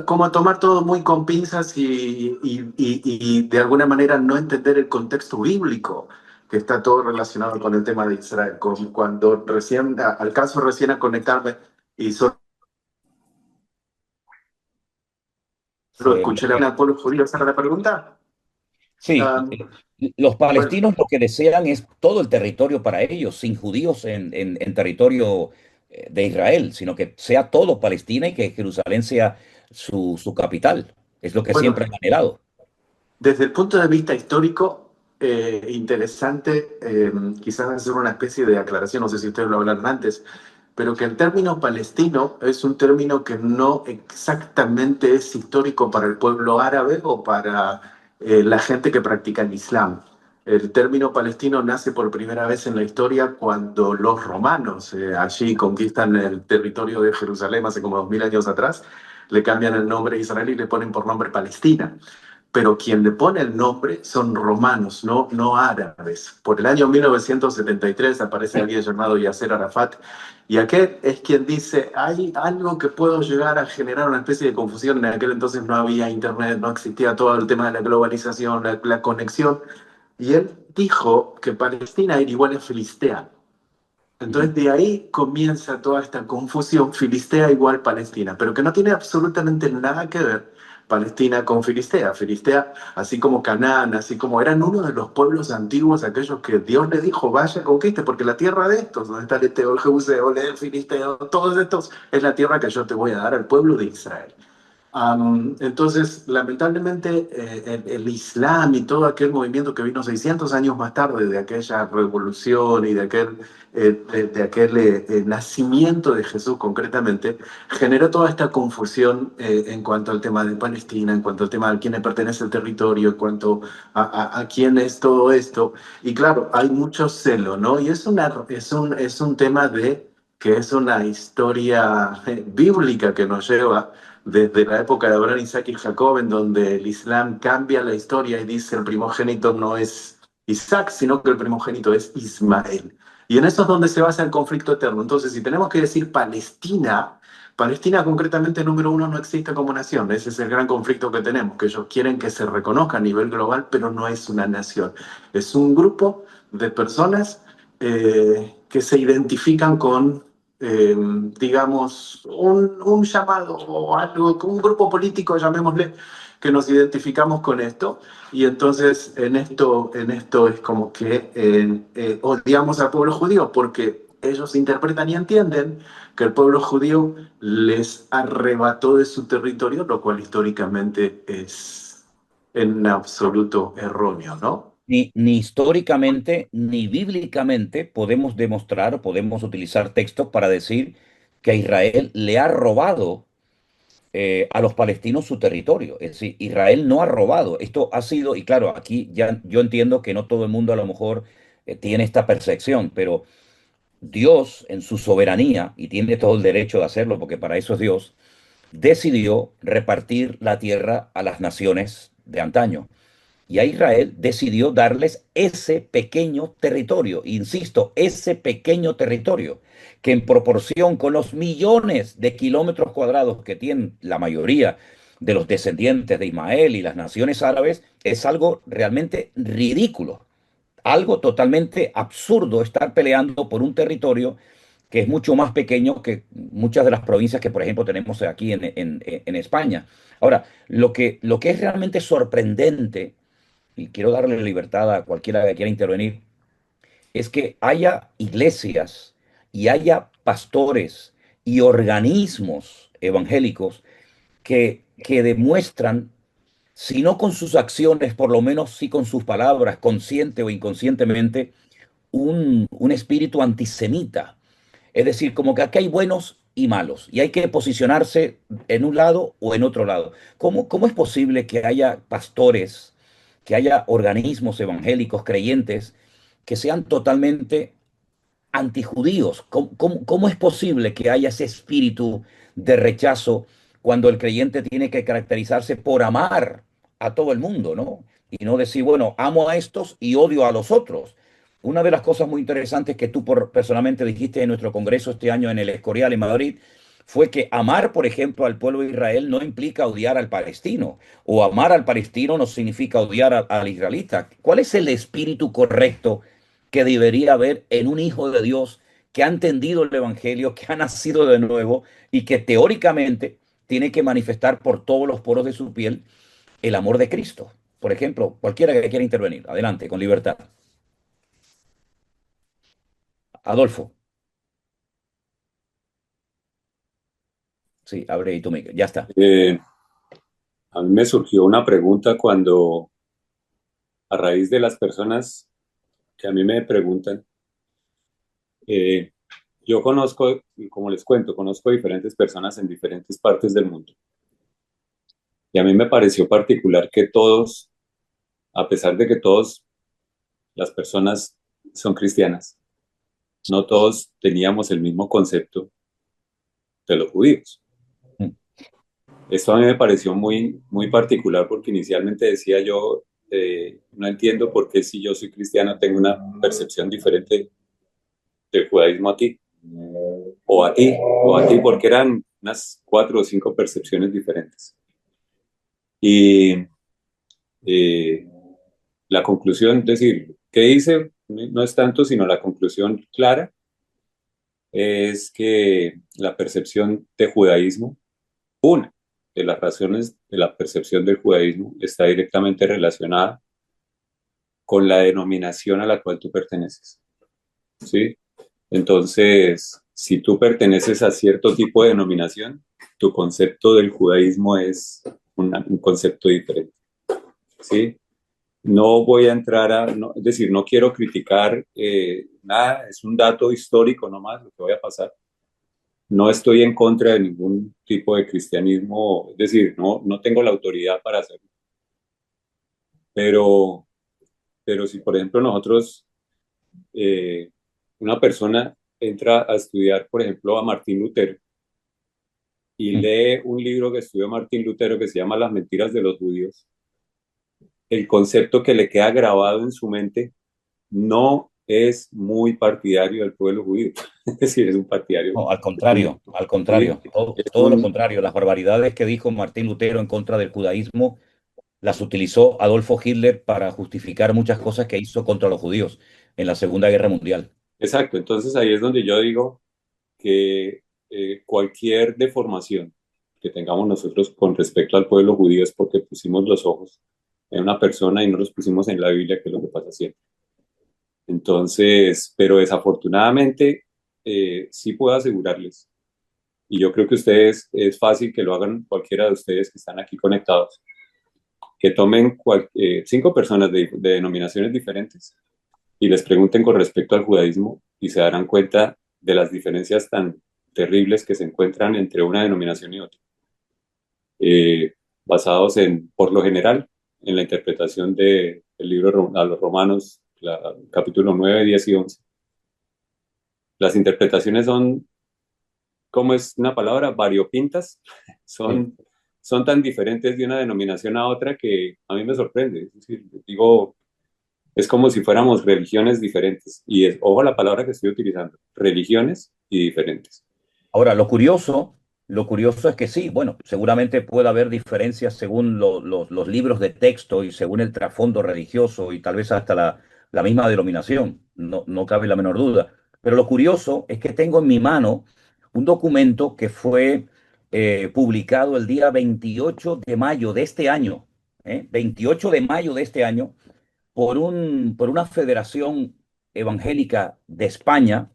como tomar todo muy con pinzas y de alguna manera no entender el contexto bíblico, que está todo relacionado con el tema de Israel. Cuando recién, alcanzo recién a conectarme y solo Se- escuché la al pueblo judío, ¿esa era la pregunta? sí, Um, los bueno, palestinos lo que desean es todo el territorio para ellos, sin judíos en territorio de Israel, sino que sea todo Palestina y que Jerusalén sea su capital. Es lo que bueno, siempre han anhelado. desde el punto de vista histórico, interesante, quizás hacer una especie de aclaración, no sé si ustedes lo hablaron antes, pero que el término palestino es un término que no exactamente es histórico para el pueblo árabe o para la gente que practica el Islam. El término palestino nace por primera vez en la historia cuando los romanos allí conquistan el territorio de Jerusalén hace como 2000 años atrás, le cambian el nombre a Israel y le ponen por nombre Palestina, pero quien le pone el nombre son romanos, no árabes. Por el año 1973 aparece alguien llamado Yasser Arafat, y aquel es quien dice, hay algo que puedo llegar a generar una especie de confusión. En aquel entonces no había internet, no existía todo el tema de la globalización, la conexión, y él dijo que Palestina era igual a Filistea. Ujú. Entonces de ahí comienza toda esta confusión, Filistea igual Palestina, pero que no tiene absolutamente nada que ver Palestina con Filistea. Filistea, así como Canaán, así como eran uno de los pueblos antiguos, aquellos que Dios le dijo, vaya, conquiste, porque la tierra de estos, donde está el Eteo, el Jebuseo, el Filisteo, todos estos, es la tierra que yo te voy a dar al pueblo de Israel. Entonces, lamentablemente, el Islam y todo aquel movimiento que vino 600 años más tarde de aquella revolución y de aquel nacimiento de Jesús concretamente, generó toda esta confusión en cuanto al tema de Palestina, en cuanto al tema de quién le pertenece el territorio, en cuanto a quién es todo esto. Y claro, hay mucho celo, ¿no? Y es un tema que es una historia bíblica que nos lleva desde la época de Abraham, Isaac y Jacob, en donde el Islam cambia la historia y dice el primogénito no es Isaac, sino que el primogénito es Ismael. Y en eso es donde se basa el conflicto eterno. Entonces, si tenemos que decir Palestina, Palestina concretamente número uno no existe como nación. Ese es el gran conflicto que tenemos, que ellos quieren que se reconozca a nivel global, pero no es una nación. Es un grupo de personas que se identifican con digamos, un llamado o algo, un grupo político, llamémosle, que nos identificamos con esto. Y entonces en esto es como que odiamos al pueblo judío porque ellos interpretan y entienden que el pueblo judío les arrebató de su territorio, lo cual históricamente es en absoluto erróneo, ¿no? Ni históricamente ni bíblicamente podemos demostrar o podemos utilizar textos para decir que Israel le ha robado a los palestinos su territorio. Es decir, Israel no ha robado. Esto ha sido, y claro, aquí ya yo entiendo que no todo el mundo a lo mejor tiene esta percepción, pero Dios en su soberanía, y tiene todo el derecho de hacerlo porque para eso es Dios, decidió repartir la tierra a las naciones de antaño. Y a Israel decidió darles ese pequeño territorio, insisto, ese pequeño territorio, que en proporción con los millones de kilómetros cuadrados que tienen la mayoría de los descendientes de Ismael y las naciones árabes, es algo realmente ridículo, algo totalmente absurdo estar peleando por un territorio que es mucho más pequeño que muchas de las provincias que, por ejemplo, tenemos aquí en España. Ahora, lo que es realmente sorprendente, y quiero darle libertad a cualquiera que quiera intervenir, es que haya iglesias y haya pastores y organismos evangélicos que demuestran, si no con sus acciones, por lo menos sí con sus palabras, consciente o inconscientemente, un espíritu antisemita. Es decir, como que aquí hay buenos y malos, y hay que posicionarse en un lado o en otro lado. ¿Cómo es posible que haya pastores, que haya organismos evangélicos creyentes que sean totalmente antijudíos? ¿Cómo es posible que haya ese espíritu de rechazo cuando el creyente tiene que caracterizarse por amar a todo el mundo, ¿no? Y no decir, bueno, amo a estos y odio a los otros. Una de las cosas muy interesantes que tú personalmente dijiste en nuestro congreso este año en el Escorial en Madrid fue que amar, por ejemplo, al pueblo de Israel no implica odiar al palestino, o amar al palestino no significa odiar al israelita. ¿Cuál es el espíritu correcto que debería haber en un hijo de Dios que ha entendido el Evangelio, que ha nacido de nuevo y que teóricamente tiene que manifestar por todos los poros de su piel el amor de Cristo? Por ejemplo, cualquiera que quiera intervenir, adelante, con libertad. Adolfo. Sí, abre ahí tu micro. Ya está. A mí me surgió una pregunta cuando, a raíz de las personas que a mí me preguntan, eh, yo conozco, y como les cuento, conozco diferentes personas en diferentes partes del mundo. Y a mí me pareció particular que todos, a pesar de que todas las personas son cristianas, no todos teníamos el mismo concepto de los judíos. Esto a mí me pareció muy, muy particular porque inicialmente decía yo, no entiendo por qué si yo soy cristiano tengo una percepción diferente del judaísmo a ti, o a ti, porque eran unas 4 o 5 percepciones diferentes. Y eh, la conclusión, es decir, ¿qué dice? No es tanto, sino la conclusión clara es que la percepción de judaísmo, una de las razones de la percepción del judaísmo está directamente relacionada con la denominación a la cual tú perteneces, ¿sí? Entonces, si tú perteneces a cierto tipo de denominación, tu concepto del judaísmo es un concepto diferente, ¿sí? No voy a entrar es decir, no quiero criticar nada, es un dato histórico nomás lo que voy a pasar. No estoy en contra de ningún tipo de cristianismo, es decir, no tengo la autoridad para hacerlo. Pero si, por ejemplo, una persona entra a estudiar, por ejemplo, a Martín Lutero y lee un libro que estudió Martín Lutero que se llama Las mentiras de los judíos, el concepto que le queda grabado en su mente no es muy partidario del pueblo judío. Es decir, es un partidario. No, al contrario, ¿Sí? todo lo contrario. Las barbaridades que dijo Martín Lutero en contra del judaísmo las utilizó Adolfo Hitler para justificar muchas cosas que hizo contra los judíos en la Segunda Guerra Mundial. Exacto, entonces ahí es donde yo digo que cualquier deformación que tengamos nosotros con respecto al pueblo judío es porque pusimos los ojos en una persona y no los pusimos en la Biblia, que es lo que pasa siempre. Entonces, pero desafortunadamente, sí puedo asegurarles, y yo creo que ustedes, es fácil que lo hagan cualquiera de ustedes que están aquí conectados, que tomen 5 personas de denominaciones diferentes y les pregunten con respecto al judaísmo y se darán cuenta de las diferencias tan terribles que se encuentran entre una denominación y otra, basados por lo general, en la interpretación del libro a los Romanos, capítulo 9, 10 y 11. Las interpretaciones son, ¿cómo es una palabra? Variopintas. Son tan diferentes de una denominación a otra que a mí me sorprende. Es decir, digo, es como si fuéramos religiones diferentes. Y ojo la palabra que estoy utilizando, religiones y diferentes. Ahora, lo curioso es que sí, bueno, seguramente puede haber diferencias según los libros de texto y según el trasfondo religioso y tal vez hasta la misma denominación, no cabe la menor duda. Pero lo curioso es que tengo en mi mano un documento que fue publicado el día 28 de mayo de este año, 28 de mayo de este año, por una federación evangélica de España.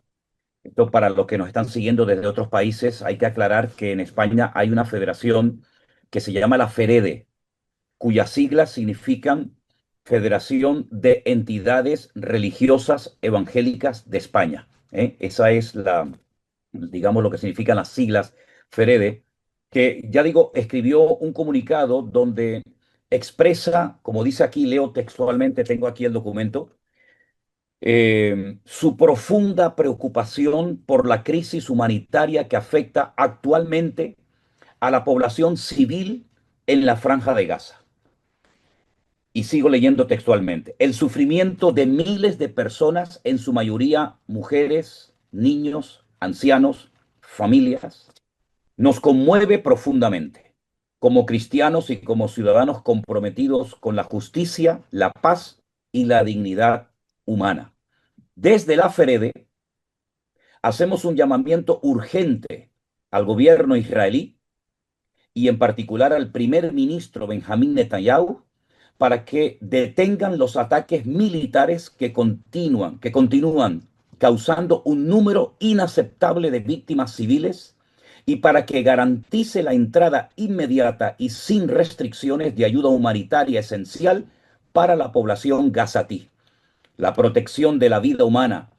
Esto para los que nos están siguiendo desde otros países, hay que aclarar que en España hay una federación que se llama la FEREDE, cuyas siglas significan Federación de Entidades Religiosas Evangélicas de España. Esa es digamos, lo que significan las siglas FEREDE, que ya digo, escribió un comunicado donde expresa, como dice aquí, leo textualmente, tengo aquí el documento, su profunda preocupación por la crisis humanitaria que afecta actualmente a la población civil en la Franja de Gaza. Y sigo leyendo textualmente. El sufrimiento de miles de personas, en su mayoría mujeres, niños, ancianos, familias, nos conmueve profundamente como cristianos y como ciudadanos comprometidos con la justicia, la paz y la dignidad humana. Desde la FEREDE hacemos un llamamiento urgente al gobierno israelí y en particular al primer ministro Benjamín Netanyahu para que detengan los ataques militares que continúan causando un número inaceptable de víctimas civiles y para que garantice la entrada inmediata y sin restricciones de ayuda humanitaria esencial para la población gazatí. La protección de la vida humana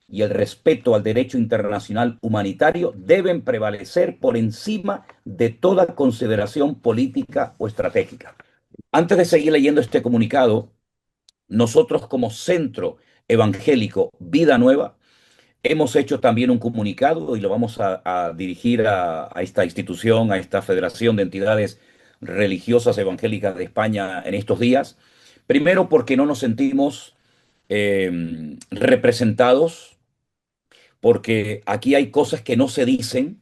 y el respeto al derecho internacional humanitario deben prevalecer por encima de toda consideración política o estratégica. Antes de seguir leyendo este comunicado, nosotros como Centro Evangélico Vida Nueva hemos hecho también un comunicado y lo vamos a dirigir a esta institución, a esta Federación de Entidades Religiosas Evangélicas de España en estos días. Primero porque no nos sentimos representados, porque aquí hay cosas que no se dicen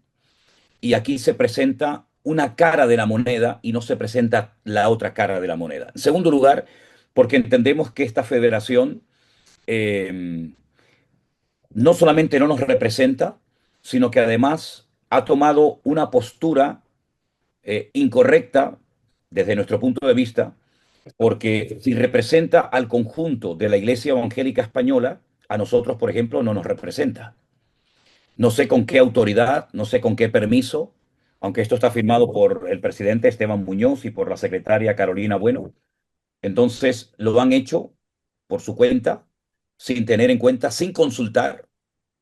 y aquí se presenta una cara de la moneda y no se presenta la otra cara de la moneda. En segundo lugar, porque entendemos que esta federación no solamente no nos representa, sino que además ha tomado una postura incorrecta desde nuestro punto de vista, porque si representa al conjunto de la Iglesia Evangélica Española, a nosotros, por ejemplo, no nos representa. No sé con qué autoridad, no sé con qué permiso, aunque esto está firmado por el presidente Esteban Muñoz y por la secretaria Carolina Bueno. Entonces lo han hecho por su cuenta, sin tener en cuenta, sin consultar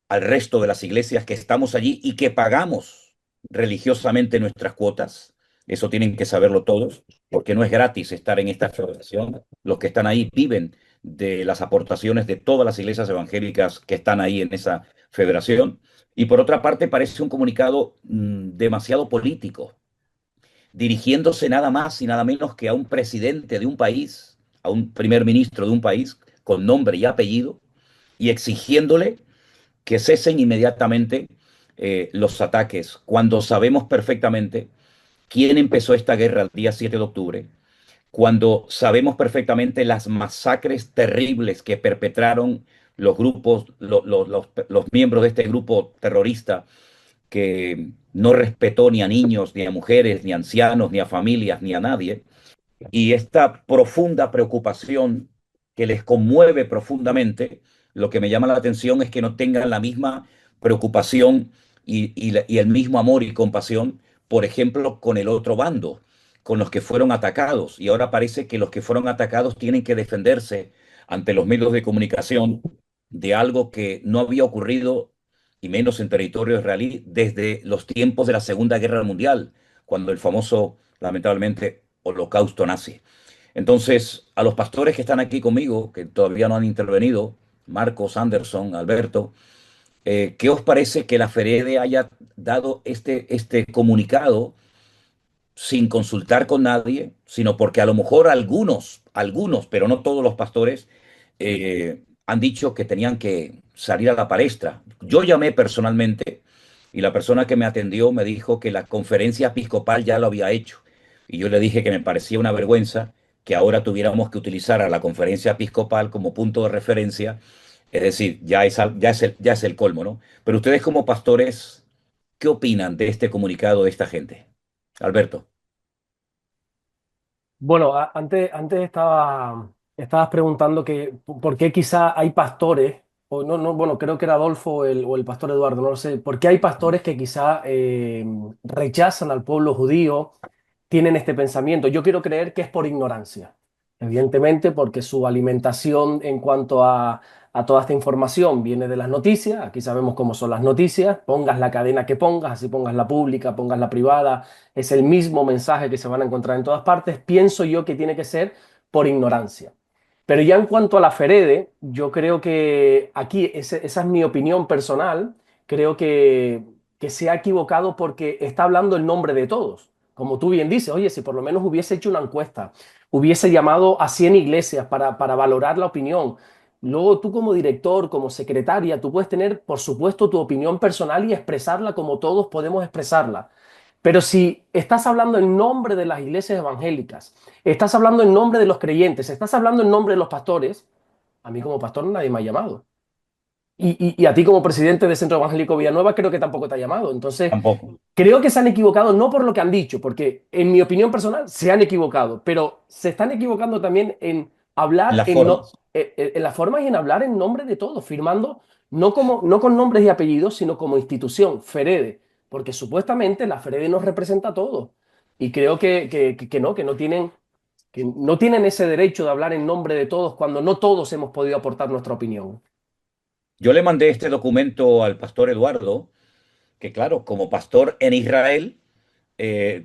al resto de las iglesias que estamos allí y que pagamos religiosamente nuestras cuotas. Eso tienen que saberlo todos, porque no es gratis estar en esta federación. Los que están ahí viven de las aportaciones de todas las iglesias evangélicas que están ahí en esa federación. Y por otra parte, parece un comunicado demasiado político, dirigiéndose nada más y nada menos que a un presidente de un país, a un primer ministro de un país con nombre y apellido, y exigiéndole que cesen inmediatamente los ataques, cuando sabemos perfectamente quién empezó esta guerra el día 7 de octubre, cuando sabemos perfectamente las masacres terribles que perpetraron los grupos, los miembros de este grupo terrorista que no respetó ni a niños, ni a mujeres, ni a ancianos, ni a familias, ni a nadie, y esta profunda preocupación que les conmueve profundamente, lo que me llama la atención es que no tengan la misma preocupación y el mismo amor y compasión, por ejemplo, con el otro bando, con los que fueron atacados. Y ahora parece que los que fueron atacados tienen que defenderse ante los medios de comunicación de algo que no había ocurrido, y menos en territorio israelí, desde los tiempos de la Segunda Guerra Mundial, cuando el famoso, lamentablemente, holocausto nazi. Entonces, a los pastores que están aquí conmigo, que todavía no han intervenido, Marcos, Anderson, Alberto, ¿qué os parece que la FEREDE haya dado este comunicado sin consultar con nadie, sino porque a lo mejor algunos, pero no todos los pastores, han dicho que tenían que salir a la palestra? Yo llamé personalmente y la persona que me atendió me dijo que la conferencia episcopal ya lo había hecho. Y yo le dije que me parecía una vergüenza que ahora tuviéramos que utilizar a la conferencia episcopal como punto de referencia. Es decir, ya es el colmo, ¿no? Pero ustedes como pastores, ¿qué opinan de este comunicado de esta gente? Alberto. Bueno, antes estabas preguntando que por qué quizá hay pastores, o no, no, bueno, creo que era Adolfo o el pastor Eduardo, no lo sé, por qué hay pastores que quizá rechazan al pueblo judío, tienen este pensamiento. Yo quiero creer que es por ignorancia, evidentemente, porque su alimentación en cuanto a toda esta información viene de las noticias. Aquí sabemos cómo son las noticias, pongas la cadena que pongas, así pongas la pública, pongas la privada, es el mismo mensaje que se van a encontrar en todas partes. Pienso yo que tiene que ser por ignorancia. Pero ya en cuanto a la FEREDE, yo creo que aquí, esa es mi opinión personal, creo que se ha equivocado porque está hablando el nombre de todos. Como tú bien dices, oye, si por lo menos hubiese hecho una encuesta, hubiese llamado a 100 iglesias para valorar la opinión. Luego tú como director, como secretaria, tú puedes tener, por supuesto, tu opinión personal y expresarla como todos podemos expresarla. Pero si estás hablando en nombre de las iglesias evangélicas, estás hablando en nombre de los creyentes, estás hablando en nombre de los pastores, a mí como pastor nadie me ha llamado. Y a ti como presidente del Centro Evangélico Villanueva creo que tampoco te ha llamado. Entonces, Tampoco. creo que se han equivocado no por lo que han dicho, porque en mi opinión personal se han equivocado, pero se están equivocando también en hablar Las formas. en la forma y en hablar en nombre de todos, firmando no con nombres y apellidos, sino como institución, FEREDE, porque supuestamente la FEREDE nos representa a todos. Y creo que no tienen ese derecho de hablar en nombre de todos cuando no todos hemos podido aportar nuestra opinión. Yo le mandé este documento al pastor Eduardo, que claro, como pastor en Israel,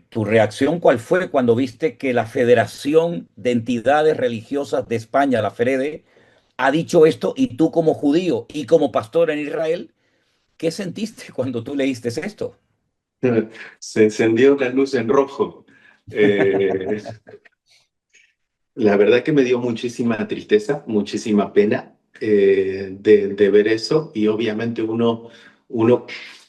¿tu reacción cuál fue cuando viste que la Federación de Entidades Religiosas de España, la FEREDE, ha dicho esto, y tú como judío y como pastor en Israel, qué sentiste cuando tú leíste esto? Se encendió una luz en rojo. Eh, la verdad que me dio muchísima tristeza, muchísima pena de ver eso y obviamente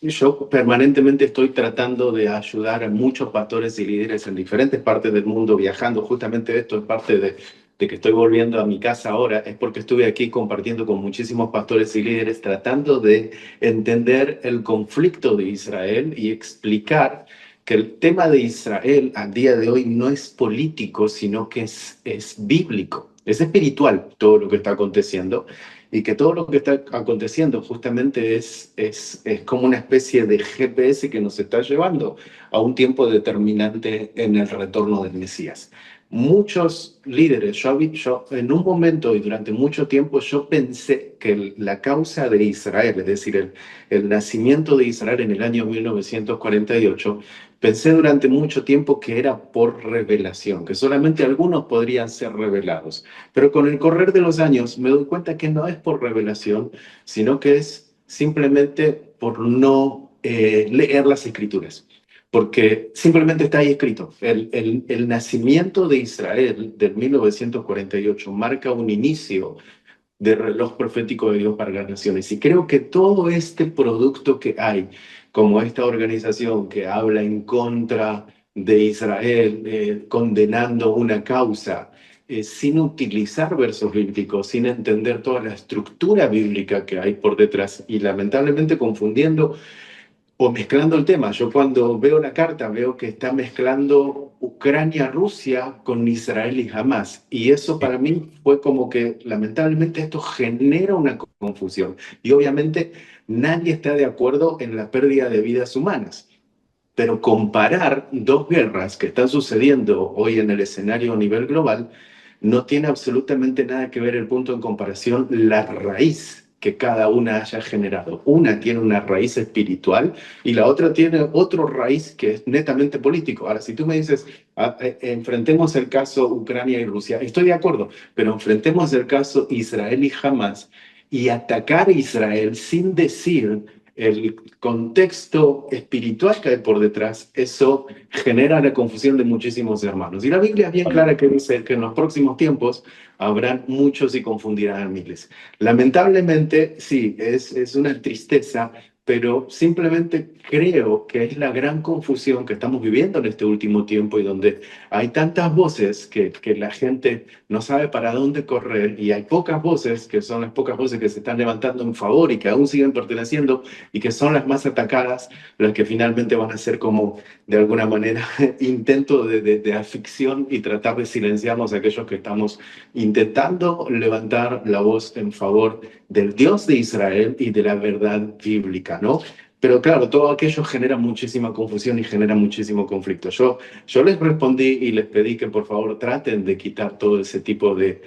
yo permanentemente estoy tratando de ayudar a muchos pastores y líderes en diferentes partes del mundo viajando. Justamente esto es parte de que estoy volviendo a mi casa ahora, es porque estuve aquí compartiendo con muchísimos pastores y líderes tratando de entender el conflicto de Israel y explicar que el tema de Israel al día de hoy no es político, sino que es bíblico, es espiritual todo lo que está aconteciendo. y que todo lo que está aconteciendo justamente es como una especie de GPS que nos está llevando a un tiempo determinante en el retorno del Mesías. Muchos líderes, yo en un momento y durante mucho tiempo yo pensé que la causa de Israel, es decir, el nacimiento de Israel en el año 1948, pensé durante mucho tiempo que era por revelación, que solamente algunos podrían ser revelados. Pero con el correr de los años me doy cuenta que no es por revelación, sino que es simplemente por no leer las escrituras. Porque simplemente está ahí escrito. El nacimiento de Israel del 1948 marca un inicio de reloj profético de Dios para las naciones. Y creo que todo este producto que hay, como esta organización que habla en contra de Israel, condenando una causa, sin utilizar versos bíblicos, sin entender toda la estructura bíblica que hay por detrás y lamentablemente confundiendo o mezclando el tema. Yo cuando veo la carta veo que está mezclando Ucrania-Rusia con Israel y Hamas. Y eso para mí fue como que lamentablemente esto genera una confusión. Y obviamente nadie está de acuerdo en la pérdida de vidas humanas. Pero comparar dos guerras que están sucediendo hoy en el escenario a nivel global no tiene absolutamente nada que ver el punto en comparación, la raíz que cada una haya generado. Una tiene una raíz espiritual y la otra tiene otra raíz que es netamente político. Ahora, si tú me dices, enfrentemos el caso Ucrania y Rusia, estoy de acuerdo, pero enfrentemos el caso Israel y Hamas y atacar a Israel sin decir el contexto espiritual que hay por detrás, eso genera la confusión de muchísimos hermanos. Y la Biblia es bien clara que dice que en los próximos tiempos habrán muchos y confundirán a miles. Lamentablemente, sí, es una tristeza, pero simplemente creo que es la gran confusión que estamos viviendo en este último tiempo y donde hay tantas voces que la gente no sabe para dónde correr y hay pocas voces, que son las pocas voces que se están levantando en favor y que aún siguen perteneciendo y que son las más atacadas, las que finalmente van a ser como, de alguna manera, intento de afición y tratar de silenciarnos a aquellos que estamos intentando levantar la voz en favor del Dios de Israel y de la verdad bíblica, ¿no? Pero claro, todo aquello genera muchísima confusión y genera muchísimo conflicto. Yo les respondí y les pedí que por favor traten de quitar todo ese tipo de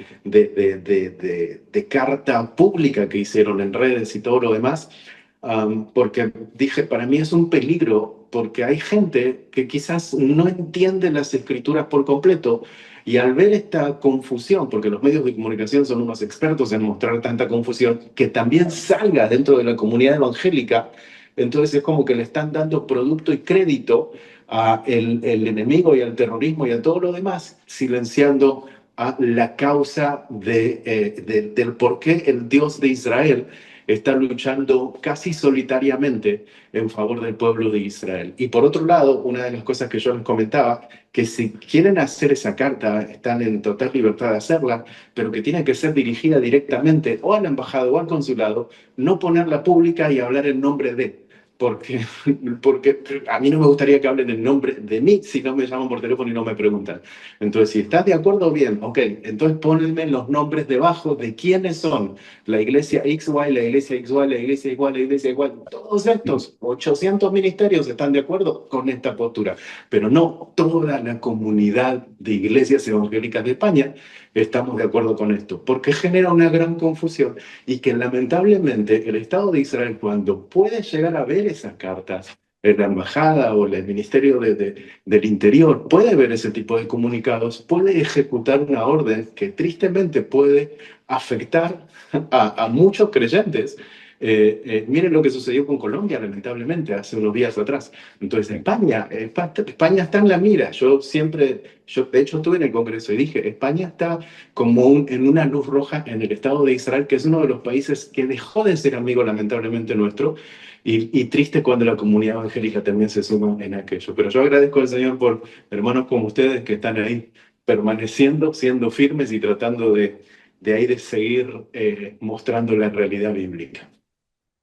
carta pública que hicieron en redes y todo lo demás, porque dije, para mí es un peligro, porque hay gente que quizás no entiende las escrituras por completo y al ver esta confusión, porque los medios de comunicación son unos expertos en mostrar tanta confusión, que también salga dentro de la comunidad evangélica, entonces es como que le están dando producto y crédito a el enemigo y al terrorismo y a todo lo demás, silenciando a la causa del por qué el Dios de Israel está luchando casi solitariamente en favor del pueblo de Israel. Y por otro lado, una de las cosas que yo les comentaba, que si quieren hacer esa carta, están en total libertad de hacerla, pero que tiene que ser dirigida directamente o a la embajada o al consulado, no ponerla pública y hablar en nombre de. Porque a mí no me gustaría que hablen en nombre de mí si no me llaman por teléfono y no me preguntan. Entonces, si estás de acuerdo, bien, ok, entonces ponenme los nombres debajo de quiénes son la iglesia XY, la iglesia XY, la iglesia igual, la iglesia igual. Todos estos 800 ministerios están de acuerdo con esta postura, pero no toda la comunidad de iglesias evangélicas de España estamos de acuerdo con esto, porque genera una gran confusión y que lamentablemente el Estado de Israel, cuando puede llegar a ver esas cartas, la embajada o el Ministerio del Interior puede ver ese tipo de comunicados, puede ejecutar una orden que tristemente puede afectar a muchos creyentes. Miren lo que sucedió con Colombia, lamentablemente, hace unos días atrás. Entonces, España está en la mira. Yo de hecho estuve en el Congreso y dije, España está como en una luz roja en el Estado de Israel, que es uno de los países que dejó de ser amigo, lamentablemente, nuestro, y triste cuando la comunidad evangélica también se suma en aquello. Pero yo agradezco al Señor por hermanos como ustedes que están ahí permaneciendo, siendo firmes y tratando de ahí de seguir mostrando la realidad bíblica.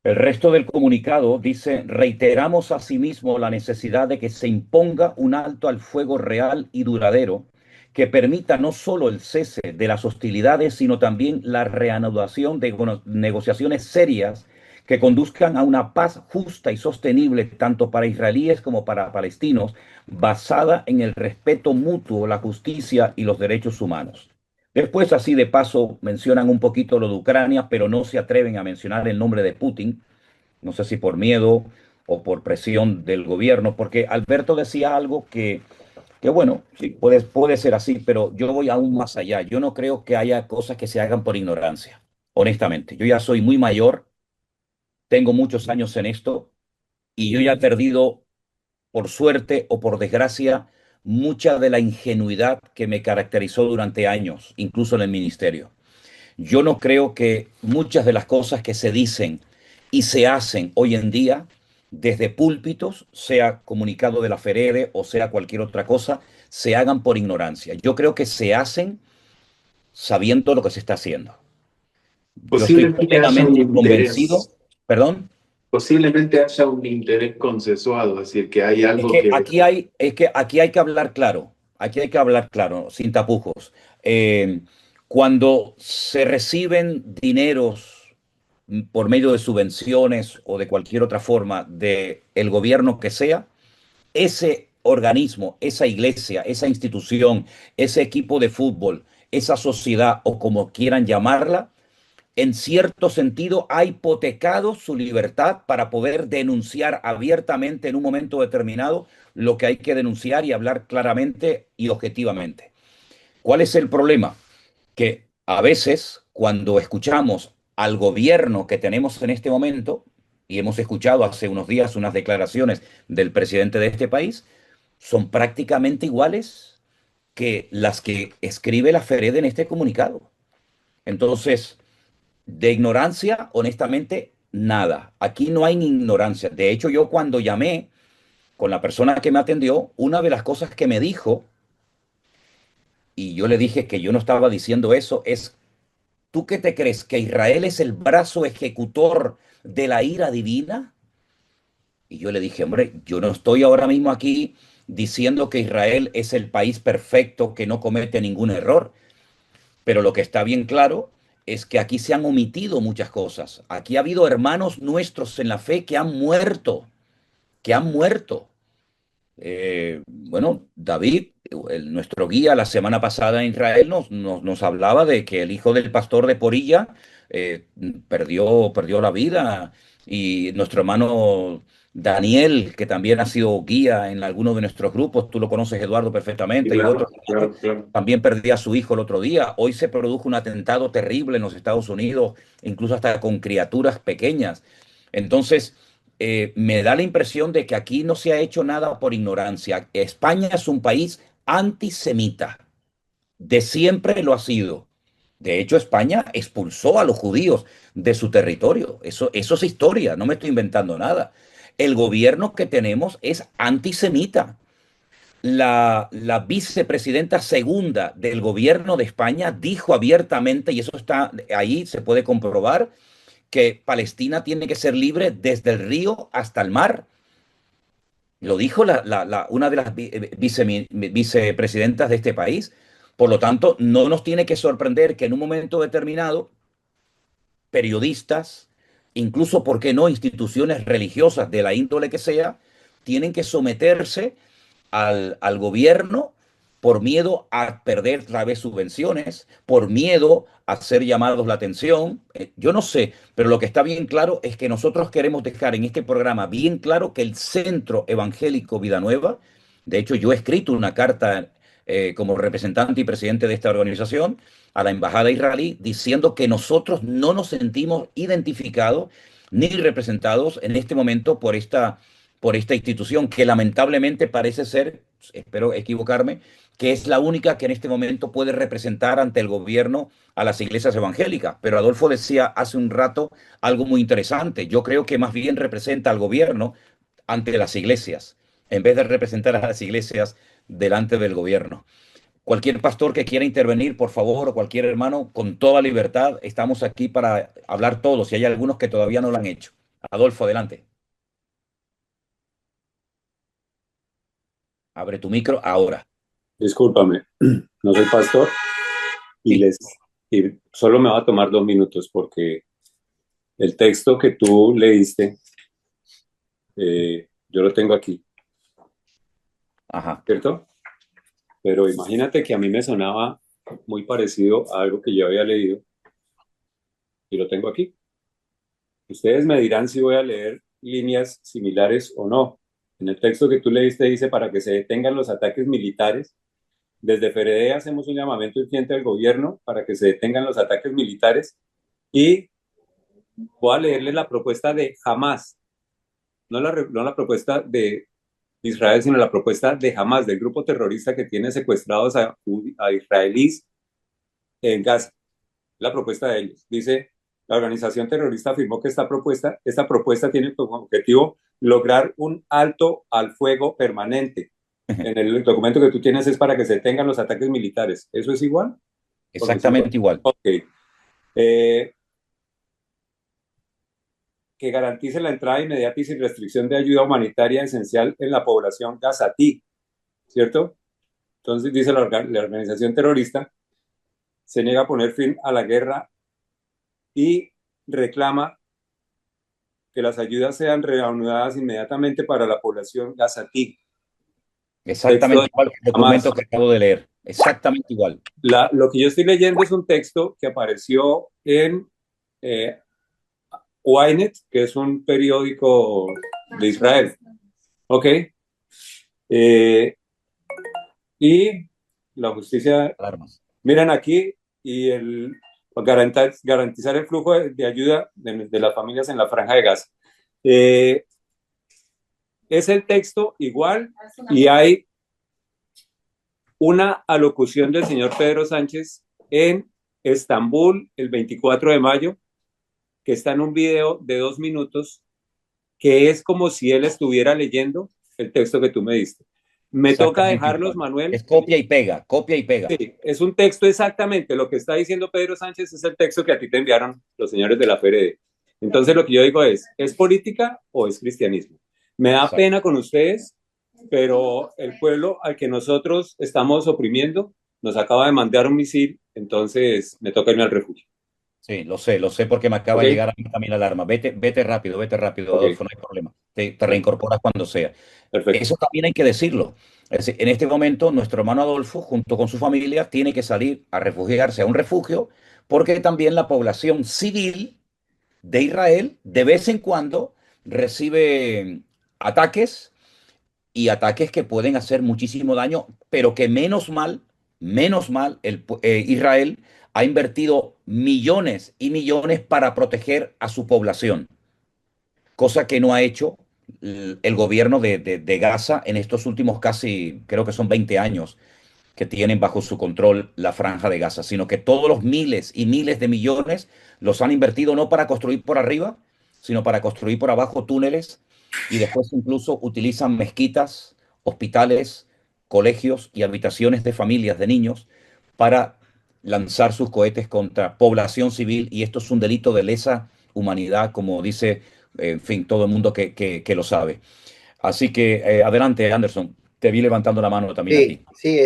El resto del comunicado dice: reiteramos asimismo la necesidad de que se imponga un alto al fuego real y duradero que permita no solo el cese de las hostilidades, sino también la reanudación de negociaciones serias que conduzcan a una paz justa y sostenible tanto para israelíes como para palestinos, basada en el respeto mutuo, la justicia y los derechos humanos. Después, así de paso, mencionan un poquito lo de Ucrania, pero no se atreven a mencionar el nombre de Putin, no sé si por miedo o por presión del gobierno, porque Alberto decía algo que bueno, sí, puede ser así, pero yo voy aún más allá. Yo no creo que haya cosas que se hagan por ignorancia, honestamente. Yo ya soy muy mayor, tengo muchos años en esto y yo ya he perdido, por suerte o por desgracia, mucha de la ingenuidad que me caracterizó durante años, incluso en el ministerio. Yo no creo que muchas de las cosas que se dicen y se hacen hoy en día desde púlpitos, sea comunicado de la FEREDE o sea cualquier otra cosa, se hagan por ignorancia. Yo creo que se hacen sabiendo lo que se está haciendo. Yo estoy Posiblemente haya un plenamente convencido, interés, perdón. posiblemente haya un interés consensuado, es decir, que hay algo que... Es que aquí hay que hablar claro, aquí hay que hablar claro, sin tapujos. Eh, Cuando se reciben dineros por medio de subvenciones o de cualquier otra forma de el gobierno que sea, ese organismo, esa iglesia, esa institución, ese equipo de fútbol, esa sociedad o como quieran llamarla, en cierto sentido, ha hipotecado su libertad para poder denunciar abiertamente en un momento determinado lo que hay que denunciar y hablar claramente y objetivamente. ¿Cuál es el problema? Que a veces, cuando escuchamos al gobierno que tenemos en este momento, y hemos escuchado hace unos días unas declaraciones del presidente de este país, son prácticamente iguales que las que escribe la FERED en este comunicado. Entonces, de ignorancia, honestamente, nada. Aquí no hay ni ignorancia. De hecho, yo cuando llamé con la persona que me atendió, una de las cosas que me dijo, y yo le dije que yo no estaba diciendo eso, es, ¿tú qué te crees? ¿Que Israel es el brazo ejecutor de la ira divina? Y yo le dije, hombre, yo no estoy ahora mismo aquí diciendo que Israel es el país perfecto, que no comete ningún error. Pero lo que está bien claro es que aquí se han omitido muchas cosas. Aquí ha habido hermanos nuestros en la fe que han muerto, que han muerto. Bueno, David, nuestro guía la semana pasada en Israel, nos hablaba de que el hijo del pastor de Porilla perdió la vida y nuestro hermano Daniel, que también ha sido guía en algunos de nuestros grupos, tú lo conoces, Eduardo, perfectamente, y otros, Claro, claro, claro. también perdía a su hijo el otro día. Hoy se produjo un atentado terrible en los Estados Unidos, incluso hasta con criaturas pequeñas. Entonces, me da la impresión de que aquí no se ha hecho nada por ignorancia. España es un país antisemita, de siempre lo ha sido. De hecho, España expulsó a los judíos de su territorio. Eso es historia, no me estoy inventando nada. El gobierno que tenemos es antisemita. La vicepresidenta segunda del gobierno de España dijo abiertamente, y eso está ahí, se puede comprobar, que Palestina tiene que ser libre desde el río hasta el mar. Lo dijo una de las vicepresidentas de este país. Por lo tanto, no nos tiene que sorprender que en un momento determinado periodistas, incluso, ¿por qué no?, instituciones religiosas de la índole que sea, tienen que someterse al gobierno por miedo a perder otra vez subvenciones, por miedo a ser llamados la atención. Yo no sé, pero lo que está bien claro es que nosotros queremos dejar en este programa bien claro que el Centro Evangélico Vida Nueva, de hecho yo he escrito una carta como representante y presidente de esta organización a la embajada israelí diciendo que nosotros no nos sentimos identificados ni representados en este momento por esta institución que lamentablemente parece ser, espero equivocarme, que es la única que en este momento puede representar ante el gobierno a las iglesias evangélicas. Pero Adolfo decía hace un rato algo muy interesante. Yo creo que más bien representa al gobierno ante las iglesias, en vez de representar a las iglesias delante del gobierno. Cualquier pastor que quiera intervenir, por favor, o cualquier hermano, con toda libertad, estamos aquí para hablar todos, y hay algunos que todavía no lo han hecho. Adolfo, adelante. Abre tu micro ahora. Discúlpame. no soy pastor, y solo me va a tomar 2 minutos porque el texto que tú leíste, yo lo tengo aquí, Ajá. ¿cierto? Pero imagínate que a mí me sonaba muy parecido a algo que yo había leído y lo tengo aquí. Ustedes me dirán si voy a leer líneas similares o no. En el texto que tú leíste dice para que se detengan los ataques militares. Desde FRD hacemos un llamamiento urgente al gobierno para que se detengan los ataques militares y voy a leerles la propuesta de Hamas, no la propuesta de Israel, sino la propuesta de Hamas, del grupo terrorista que tiene secuestrados a israelíes en Gaza. La propuesta de ellos. Dice, la organización terrorista afirmó que esta propuesta tiene como objetivo lograr un alto al fuego permanente. En el documento que tú tienes es para que se detengan los ataques militares. ¿Eso es igual? Exactamente igual. Ok. Que garantice la entrada inmediata y sin restricción de ayuda humanitaria esencial en la población gazatí, ¿cierto? Entonces dice la organización terrorista, se niega a poner fin a la guerra y reclama que las ayudas sean reanudadas inmediatamente para la población gazatí. Exactamente igual que el documento que acabo de leer. Exactamente igual. Lo que yo estoy leyendo es un texto que apareció en Ynet, que es un periódico de Israel. ¿Ok? Y la justicia, miren aquí, y garantizar el flujo de ayuda de las familias en la Franja de Gaza. Es el texto igual y hay una alocución del señor Pedro Sánchez en Estambul el 24 de mayo, que está en un video de 2 minutos, que es como si él estuviera leyendo el texto que tú me diste. Me toca dejarlos, Manuel. Es copia y pega, copia y pega. Sí, es un texto exactamente. Lo que está diciendo Pedro Sánchez es el texto que a ti te enviaron los señores de la FRD. Entonces lo que yo digo ¿es política o es cristianismo? Me da pena con ustedes, pero el pueblo al que nosotros estamos oprimiendo nos acaba de mandar un misil, entonces me toca irme al refugio. Sí, lo sé porque me acaba de llegar a mí también la alarma. Vete rápido, Adolfo, no hay problema. Te reincorporas cuando sea. Perfecto. Eso también hay que decirlo. Es decir, en este momento, nuestro hermano Adolfo, junto con su familia, tiene que salir a refugiarse a un refugio, porque también la población civil de Israel, de vez en cuando, recibe ataques y ataques que pueden hacer muchísimo daño, pero que menos mal, Israel ha invertido millones y millones para proteger a su población, cosa que no ha hecho el gobierno de Gaza en estos últimos casi, creo que son 20 años que tienen bajo su control la franja de Gaza, sino que todos los miles y miles de millones los han invertido no para construir por arriba, sino para construir por abajo túneles y después incluso utilizan mezquitas, hospitales, colegios y habitaciones de familias de niños para lanzar sus cohetes contra población civil, y esto es un delito de lesa humanidad, como dice, en fin, todo el mundo que lo sabe. Así que adelante, Anderson. Te vi levantando la mano también a ti. Sí,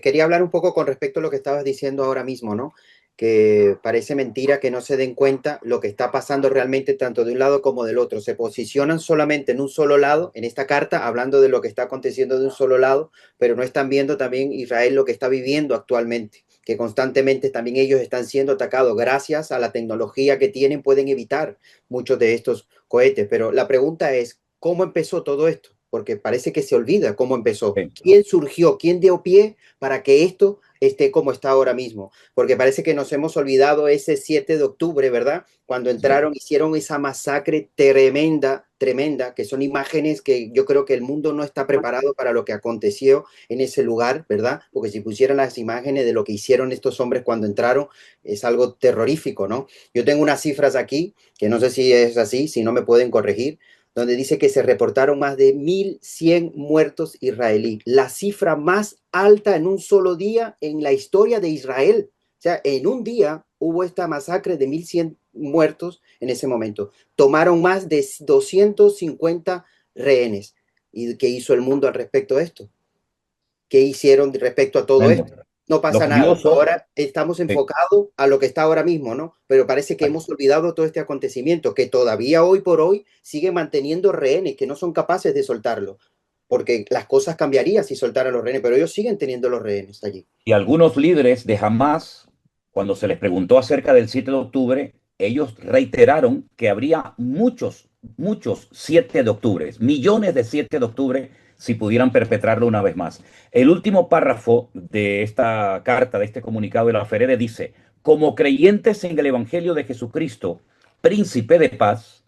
quería hablar un poco con respecto a lo que estabas diciendo ahora mismo, ¿no? Que parece mentira que no se den cuenta lo que está pasando realmente tanto de un lado como del otro. Se posicionan solamente en un solo lado, en esta carta, hablando de lo que está aconteciendo de un solo lado, pero no están viendo también Israel lo que está viviendo actualmente, que constantemente también ellos están siendo atacados. Gracias a la tecnología que tienen, pueden evitar muchos de estos cohetes. Pero la pregunta es, ¿cómo empezó todo esto? Porque parece que se olvida cómo empezó. ¿Quién surgió? ¿Quién dio pie para que esto esté como está ahora mismo? Porque parece que nos hemos olvidado ese 7 de octubre, ¿verdad? Cuando entraron, hicieron esa masacre tremenda, que son imágenes que yo creo que el mundo no está preparado para lo que aconteció en ese lugar, ¿verdad? Porque si pusieran las imágenes de lo que hicieron estos hombres cuando entraron, es algo terrorífico, ¿no? Yo tengo unas cifras aquí, que no sé si es así, si no me pueden corregir, donde dice que se reportaron más de 1.100 muertos israelíes, la cifra más alta en un solo día en la historia de Israel. O sea, en un día hubo esta masacre de 1.100 muertos en ese momento. Tomaron más de 250 rehenes. ¿Y qué hizo el mundo al respecto de esto? ¿Qué hicieron respecto a todo esto? no Lo pasa nada. curioso, Ahora estamos enfocados a lo que está ahora mismo, ¿no? Pero parece que hemos olvidado todo este acontecimiento, que todavía hoy por hoy sigue manteniendo rehenes, que no son capaces de soltarlo, porque las cosas cambiarían si soltaran los rehenes, pero ellos siguen teniendo los rehenes allí. y algunos líderes de Hamas, cuando se les preguntó acerca del 7 de octubre, ellos reiteraron que habría muchos 7 de octubre, millones de 7 de octubre, si pudieran perpetrarlo una vez más. El último párrafo de esta carta, de este comunicado de la Ferede, dice: como creyentes en el Evangelio de Jesucristo, príncipe de paz,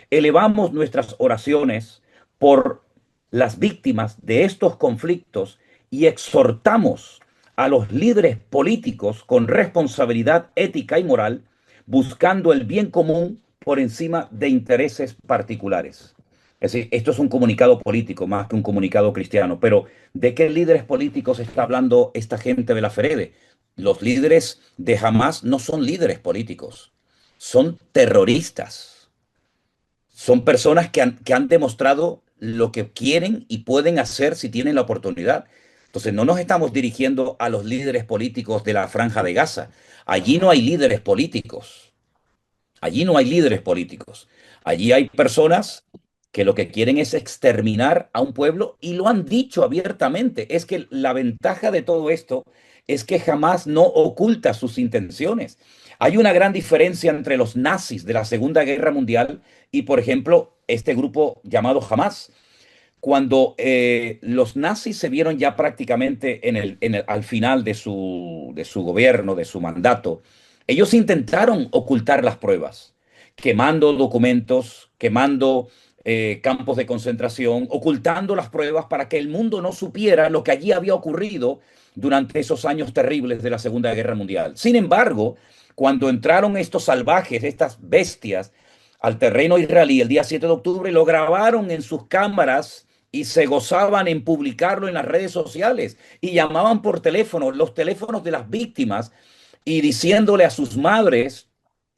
elevamos nuestras oraciones por las víctimas de estos conflictos y exhortamos a los líderes políticos con responsabilidad ética y moral, buscando el bien común por encima de intereses particulares. Es decir, esto es un comunicado político más que un comunicado cristiano, pero ¿de qué líderes políticos está hablando esta gente de la Ferede? Los líderes de Hamas no son líderes políticos, son terroristas. Son personas que han demostrado lo que quieren y pueden hacer si tienen la oportunidad. Entonces, no nos estamos dirigiendo a los líderes políticos de la Franja de Gaza. Allí no hay líderes políticos. Allí no hay líderes políticos. Allí hay personas que lo que quieren es exterminar a un pueblo y lo han dicho abiertamente. Es que la ventaja de todo esto es que jamás no oculta sus intenciones. Hay una gran diferencia entre los nazis de la Segunda Guerra Mundial y, por ejemplo, este grupo llamado Hamas. Cuando los nazis se vieron ya prácticamente al final de su gobierno, de su mandato, ellos intentaron ocultar las pruebas, quemando documentos, quemando campos de concentración, ocultando las pruebas para que el mundo no supiera lo que allí había ocurrido durante esos años terribles de la Segunda Guerra Mundial. Sin embargo, cuando entraron estos salvajes, estas bestias, al terreno israelí el día 7 de octubre, lo grabaron en sus cámaras y se gozaban en publicarlo en las redes sociales y llamaban por teléfono, los teléfonos de las víctimas, y diciéndole a sus madres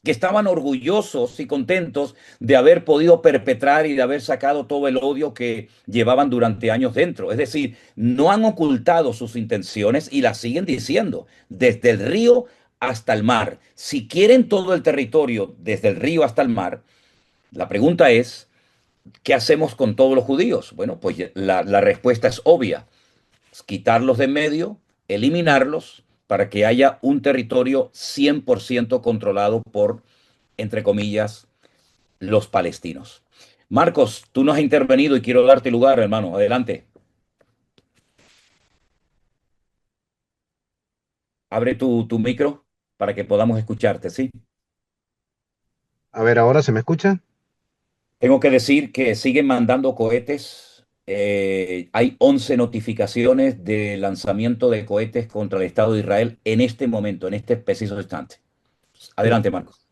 que estaban orgullosos y contentos de haber podido perpetrar y de haber sacado todo el odio que llevaban durante años dentro. Es decir, no han ocultado sus intenciones y las siguen diciendo, desde el río hasta el mar. Si quieren todo el territorio desde el río hasta el mar, la pregunta es, ¿qué hacemos con todos los judíos? Bueno, pues la respuesta es obvia: es quitarlos de en medio, eliminarlos, para que haya un territorio 100% controlado por, entre comillas, los palestinos. Marcos, tú no has intervenido y quiero darte lugar, hermano. Adelante. Abre tu micro para que podamos escucharte, ¿sí? A ver, ¿ahora se me escucha? Tengo que decir que siguen mandando cohetes. Hay 11 notificaciones de lanzamiento de cohetes contra el Estado de Israel en este momento, en este preciso instante. Adelante, Marcos.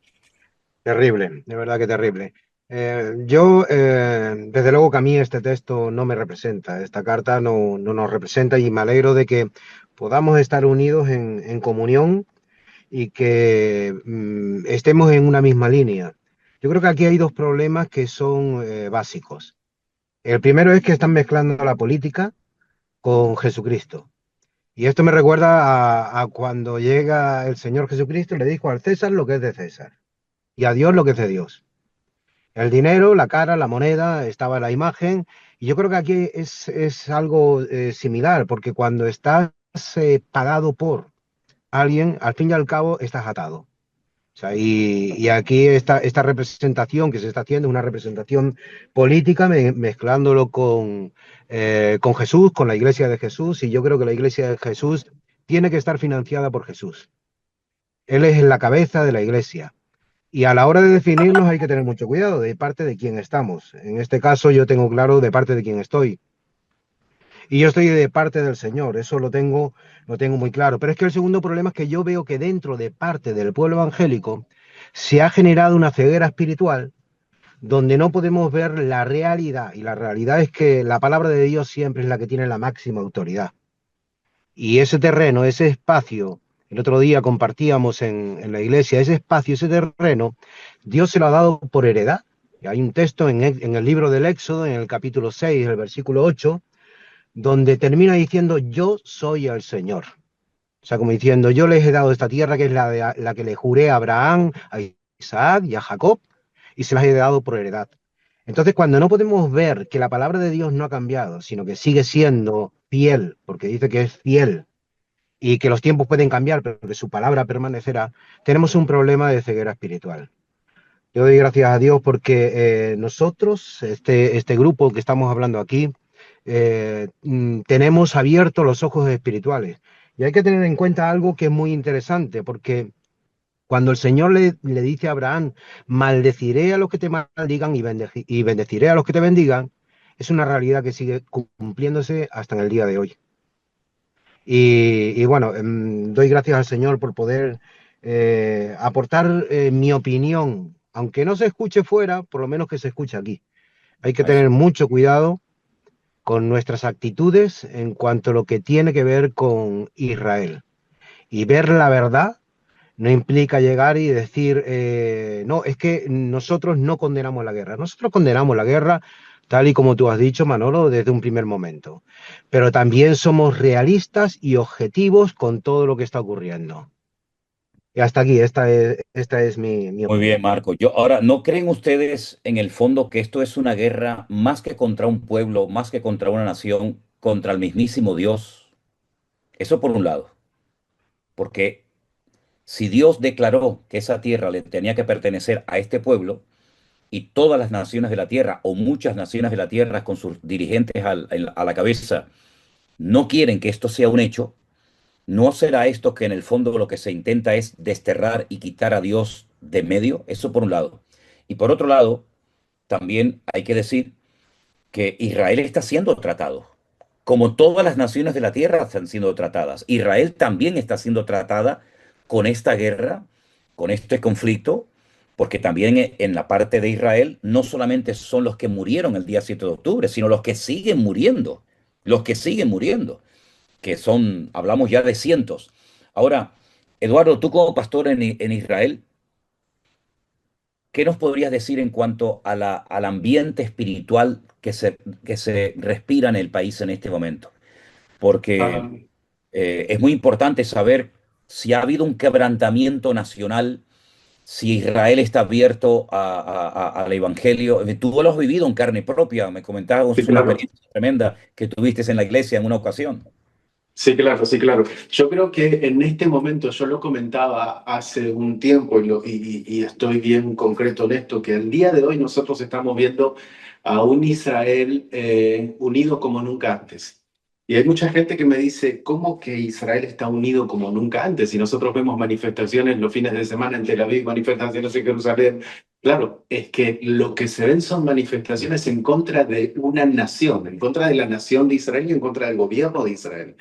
Terrible, de verdad que terrible. Desde luego que a mí este texto no me representa, esta carta no nos representa, y me alegro de que podamos estar unidos en comunión y que estemos en una misma línea. Yo creo que aquí hay dos problemas que son básicos. El primero es que están mezclando la política con Jesucristo. Y esto me recuerda a cuando llega el Señor Jesucristo y le dijo al César lo que es de César y a Dios lo que es de Dios. El dinero, la cara, la moneda, estaba la imagen. Y yo creo que aquí es algo similar, porque cuando estás pagado por alguien, al fin y al cabo estás atado. O sea, y aquí esta representación que se está haciendo es una representación política, mezclándolo con Jesús, con la iglesia de Jesús, y yo creo que la iglesia de Jesús tiene que estar financiada por Jesús. Él es la cabeza de la iglesia. Y a la hora de definirnos hay que tener mucho cuidado de parte de quién estamos. En este caso yo tengo claro de parte de quién estoy. Y yo estoy de parte del Señor, eso lo tengo muy claro. Pero es que el segundo problema es que yo veo que dentro de parte del pueblo evangélico se ha generado una ceguera espiritual donde no podemos ver la realidad. Y la realidad es que la palabra de Dios siempre es la que tiene la máxima autoridad. Y ese terreno, ese espacio, el otro día compartíamos en la iglesia, ese espacio, ese terreno, Dios se lo ha dado por heredad. Y hay un texto en el libro del Éxodo, en el capítulo 6, el versículo 8, donde termina diciendo: yo soy el Señor. O sea, como diciendo, yo les he dado esta tierra que es la que le juré a Abraham, a Isaac y a Jacob, y se las he dado por heredad. Entonces, cuando no podemos ver que la palabra de Dios no ha cambiado, sino que sigue siendo fiel, porque dice que es fiel, y que los tiempos pueden cambiar, pero que su palabra permanecerá, tenemos un problema de ceguera espiritual. Yo doy gracias a Dios porque nosotros, este grupo que estamos hablando aquí, tenemos abiertos los ojos espirituales. Y hay que tener en cuenta algo que es muy interesante, porque cuando el Señor le dice a Abraham, maldeciré a los que te maldigan y bendeciré a los que te bendigan, es una realidad que sigue cumpliéndose hasta en el día de hoy. Y bueno, doy gracias al Señor por poder aportar mi opinión, aunque no se escuche fuera, por lo menos que se escuche aquí. Hay que tener mucho cuidado con nuestras actitudes en cuanto a lo que tiene que ver con Israel. Y ver la verdad no implica llegar y decir, no, es que nosotros no condenamos la guerra. Nosotros condenamos la guerra, tal y como tú has dicho, Manolo, desde un primer momento. Pero también somos realistas y objetivos con todo lo que está ocurriendo. Y hasta aquí, esta es mi Muy opinión. bien, Marco. Ahora, ¿no creen ustedes en el fondo que esto es una guerra más que contra un pueblo, más que contra una nación, contra el mismísimo Dios? Eso por un lado, porque si Dios declaró que esa tierra le tenía que pertenecer a este pueblo y todas las naciones de la tierra, o muchas naciones de la tierra con sus dirigentes a la cabeza, no quieren que esto sea un hecho, ¿no será esto que en el fondo lo que se intenta es desterrar y quitar a Dios de medio? Eso por un lado. Y por otro lado, también hay que decir que Israel está siendo tratado, como todas las naciones de la tierra están siendo tratadas. Israel también está siendo tratada con esta guerra, con este conflicto, porque también en la parte de Israel no solamente son los que murieron el día 7 de octubre, sino los que siguen muriendo, que son, hablamos ya de cientos. Ahora, Eduardo, tú como pastor en Israel, ¿qué nos podrías decir en cuanto a al ambiente espiritual que se respira en el país en este momento? Porque Ah, es muy importante saber si ha habido un quebrantamiento nacional, si Israel está abierto al Evangelio. Tú lo has vivido en carne propia, me sí, comentabas una claro. experiencia tremenda que tuviste en la iglesia en una ocasión. Sí, claro, sí, claro. Yo creo que en este momento, yo lo comentaba hace un tiempo y estoy bien concreto en esto, que el día de hoy nosotros estamos viendo a un Israel unido como nunca antes. Y hay mucha gente que me dice, ¿cómo que Israel está unido como nunca antes? Si nosotros vemos manifestaciones los fines de semana en Tel Aviv, manifestaciones en Jerusalén. Claro, es que lo que se ven son manifestaciones en contra de una nación, en contra de la nación de Israel y en contra del gobierno de Israel,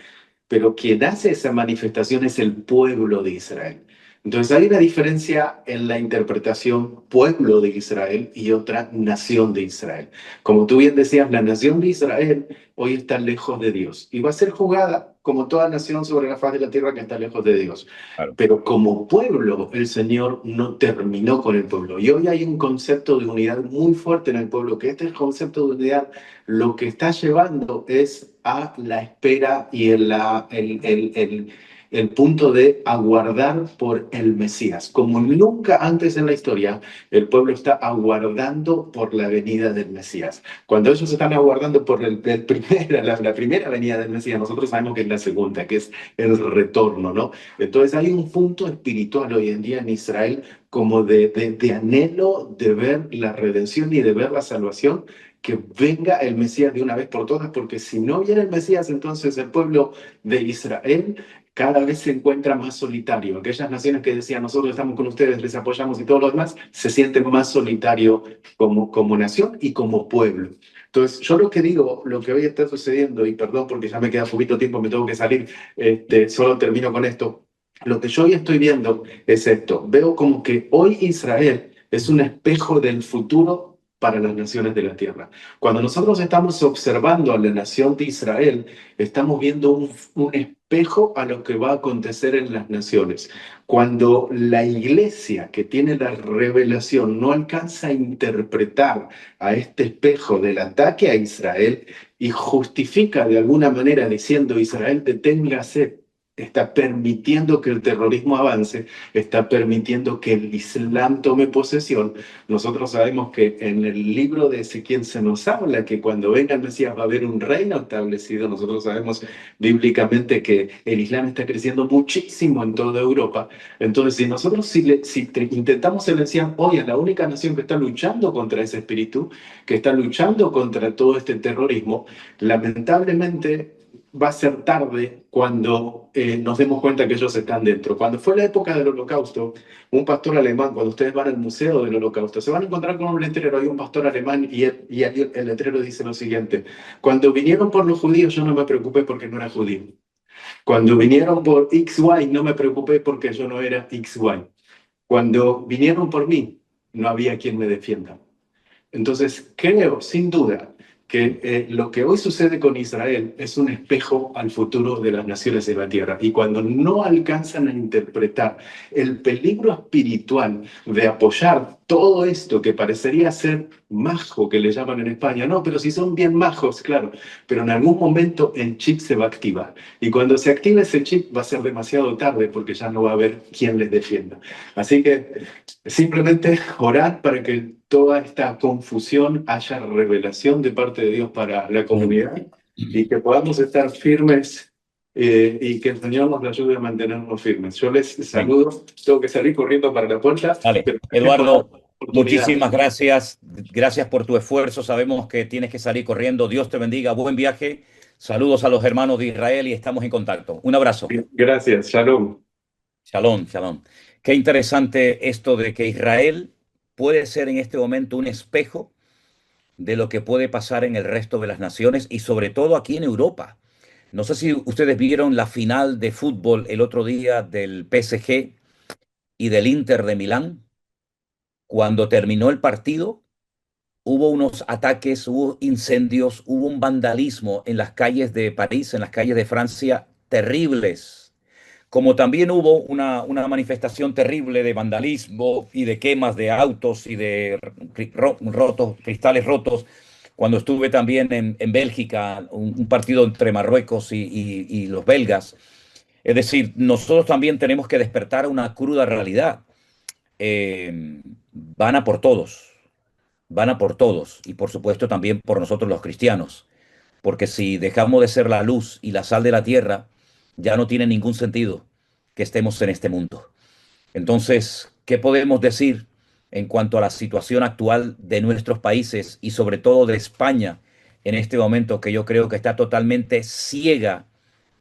pero quien hace esa manifestación es el pueblo de Israel. Entonces hay una diferencia en la interpretación pueblo de Israel y otra nación de Israel. Como tú bien decías, la nación de Israel hoy está lejos de Dios y va a ser juzgada como toda nación sobre la faz de la tierra que está lejos de Dios. Claro. Pero como pueblo, el Señor no terminó con el pueblo. Y hoy hay un concepto de unidad muy fuerte en el pueblo, que este concepto de unidad lo que está llevando es a la espera y el punto de aguardar por el Mesías. Como nunca antes en la historia, el pueblo está aguardando por la venida del Mesías. Cuando ellos están aguardando por la primera venida del Mesías, nosotros sabemos que es la segunda, que es el retorno, ¿no? Entonces hay un punto espiritual hoy en día en Israel como de anhelo de ver la redención y de ver la salvación, que venga el Mesías de una vez por todas, porque si no viene el Mesías, entonces el pueblo de Israel cada vez se encuentra más solitario. Aquellas naciones que decían, nosotros estamos con ustedes, les apoyamos y todo lo demás, se sienten más solitario como nación y como pueblo. Entonces, yo lo que digo, lo que hoy está sucediendo, y perdón porque ya me queda poquito tiempo, me tengo que salir, solo termino con esto. Lo que yo hoy estoy viendo es esto. Veo como que hoy Israel es un espejo del futuro para las naciones de la tierra. Cuando nosotros estamos observando a la nación de Israel, estamos viendo un espejo a lo que va a acontecer en las naciones. Cuando la iglesia que tiene la revelación no alcanza a interpretar a este espejo del ataque a Israel y justifica de alguna manera diciendo, Israel, deténgase, está permitiendo que el terrorismo avance, está permitiendo que el Islam tome posesión. Nosotros sabemos que en el libro de Ezequiel se nos habla que cuando venga el Mesías va a haber un reino establecido. Nosotros sabemos bíblicamente que el Islam está creciendo muchísimo en toda Europa. Entonces, si nosotros intentamos silenciar hoy a la única nación que está luchando contra ese espíritu, que está luchando contra todo este terrorismo, lamentablemente va a ser tarde cuando nos demos cuenta que ellos están dentro. Cuando fue la época del Holocausto, un pastor alemán, cuando ustedes van al Museo del Holocausto, se van a encontrar con un letrero, hay un pastor alemán y el letrero dice lo siguiente: cuando vinieron por los judíos yo no me preocupé porque no era judío. Cuando vinieron por XY no me preocupé porque yo no era XY. Cuando vinieron por mí no había quien me defienda. Entonces, creo, sin duda, que lo que hoy sucede con Israel es un espejo al futuro de las naciones de la tierra. Y cuando no alcanzan a interpretar el peligro espiritual de apoyar todo esto que parecería ser majo, que le llaman en España, no, pero si son bien majos, claro, pero en algún momento el chip se va a activar. Y cuando se active ese chip va a ser demasiado tarde porque ya no va a haber quien les defienda. Así que simplemente orar para que toda esta confusión haya revelación de parte de Dios para la comunidad y que podamos estar firmes y que el Señor nos ayude a mantenernos firmes. Yo les saludo, tengo que salir corriendo para la puerta. Vale, Pero Eduardo, oportunidad. muchísimas gracias. Gracias por tu esfuerzo. Sabemos que tienes que salir corriendo. Dios te bendiga. Buen viaje. Saludos a los hermanos de Israel y estamos en contacto. Un abrazo. Gracias, shalom. Shalom, shalom. Qué interesante esto de que Israel puede ser en este momento un espejo de lo que puede pasar en el resto de las naciones y sobre todo aquí en Europa. No sé si ustedes vieron la final de fútbol el otro día del PSG y del Inter de Milán. Cuando terminó el partido, hubo unos ataques, hubo incendios, hubo un vandalismo en las calles de París, en las calles de Francia, terribles. Como también hubo una manifestación terrible de vandalismo y de quemas de autos y de cristales rotos, cuando estuve también en Bélgica, un partido entre Marruecos y los belgas. Es decir, nosotros también tenemos que despertar a una cruda realidad. Van a por todos, van a por todos y por supuesto también por nosotros los cristianos, porque si dejamos de ser la luz y la sal de la tierra, ya no tiene ningún sentido que estemos en este mundo. Entonces, ¿qué podemos decir en cuanto a la situación actual de nuestros países y sobre todo de España en este momento que yo creo que está totalmente ciega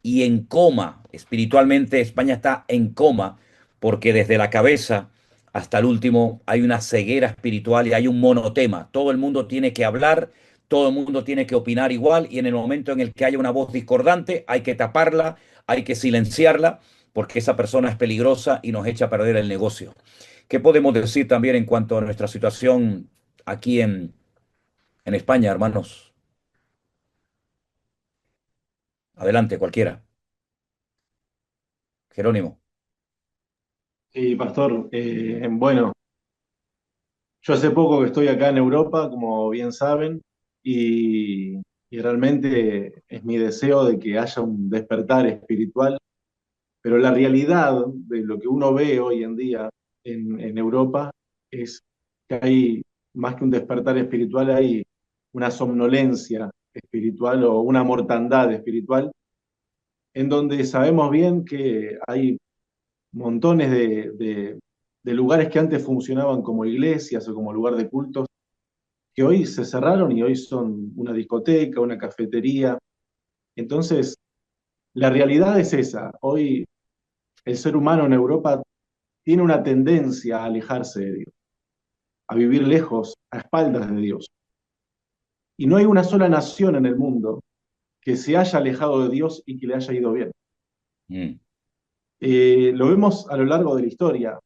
y en coma? Espiritualmente España está en coma porque desde la cabeza hasta el último hay una ceguera espiritual y hay un monotema. Todo el mundo tiene que hablar, todo el mundo tiene que opinar igual y en el momento en el que haya una voz discordante hay que taparla, hay que silenciarla porque esa persona es peligrosa y nos echa a perder el negocio. ¿Qué podemos decir también en cuanto a nuestra situación aquí en España, hermanos? Adelante, cualquiera. Jerónimo. Sí, pastor, bueno, yo hace poco que estoy acá en Europa, como bien saben, y realmente es mi deseo de que haya un despertar espiritual, pero la realidad de lo que uno ve hoy en día en Europa es que hay más que un despertar espiritual, hay una somnolencia espiritual o una mortandad espiritual, en donde sabemos bien que hay montones de lugares que antes funcionaban como iglesias o como lugar de cultos, que hoy se cerraron y hoy son una discoteca, una cafetería. Entonces, la realidad es esa. Hoy el ser humano en Europa tiene una tendencia a alejarse de Dios, a vivir lejos, a espaldas de Dios. Y no hay una sola nación en el mundo que se haya alejado de Dios y que le haya ido bien. Mm. Lo vemos a lo largo de la historia.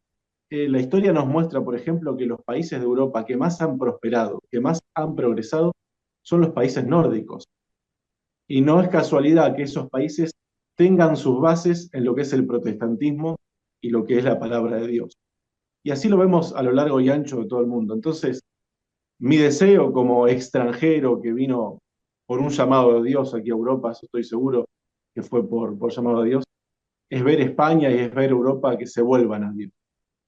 La historia nos muestra, por ejemplo, que los países de Europa que más han prosperado, que más han progresado, son los países nórdicos. Y no es casualidad que esos países tengan sus bases en lo que es el protestantismo y lo que es la palabra de Dios. Y así lo vemos a lo largo y ancho de todo el mundo. Entonces, mi deseo como extranjero que vino por un llamado de Dios aquí a Europa, eso estoy seguro que fue por llamado de Dios, es ver España y es ver Europa que se vuelvan a Dios.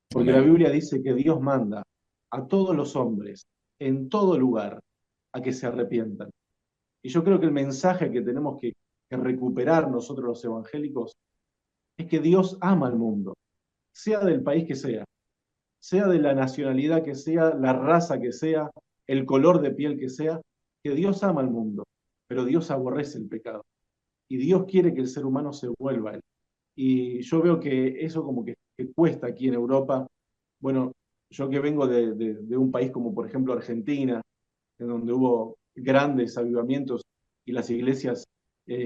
Porque la Amén. Biblia dice que Dios manda a todos los hombres, en todo lugar, a que se arrepientan. Y yo creo que el mensaje que tenemos que recuperar nosotros los evangélicos es que Dios ama al mundo, sea del país que sea de la nacionalidad que sea, la raza que sea, el color de piel que Dios ama al mundo, pero Dios aborrece el pecado. Y Dios quiere que el ser humano se vuelva a él. Y yo veo que eso como que cuesta aquí en Europa. Bueno, yo que vengo de un país como por ejemplo Argentina, en donde hubo grandes avivamientos y las iglesias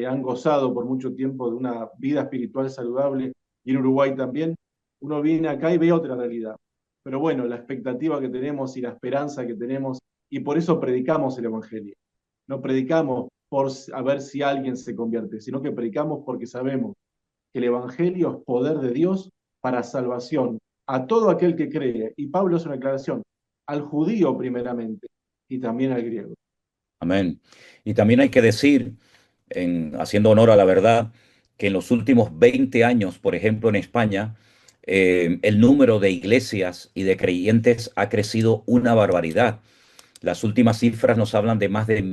han gozado por mucho tiempo de una vida espiritual saludable, y en Uruguay también, uno viene acá y ve otra realidad. Pero bueno, la expectativa que tenemos y la esperanza que tenemos, y por eso predicamos el Evangelio. No predicamos por a ver si alguien se convierte, sino que predicamos porque sabemos que el Evangelio es poder de Dios para salvación a todo aquel que cree. Y Pablo hace una aclaración, al judío primeramente y también al griego. Amén. Y también hay que decir, haciendo honor a la verdad, que en los últimos 20 años, por ejemplo, en España, el número de iglesias y de creyentes ha crecido una barbaridad. Las últimas cifras nos hablan de más de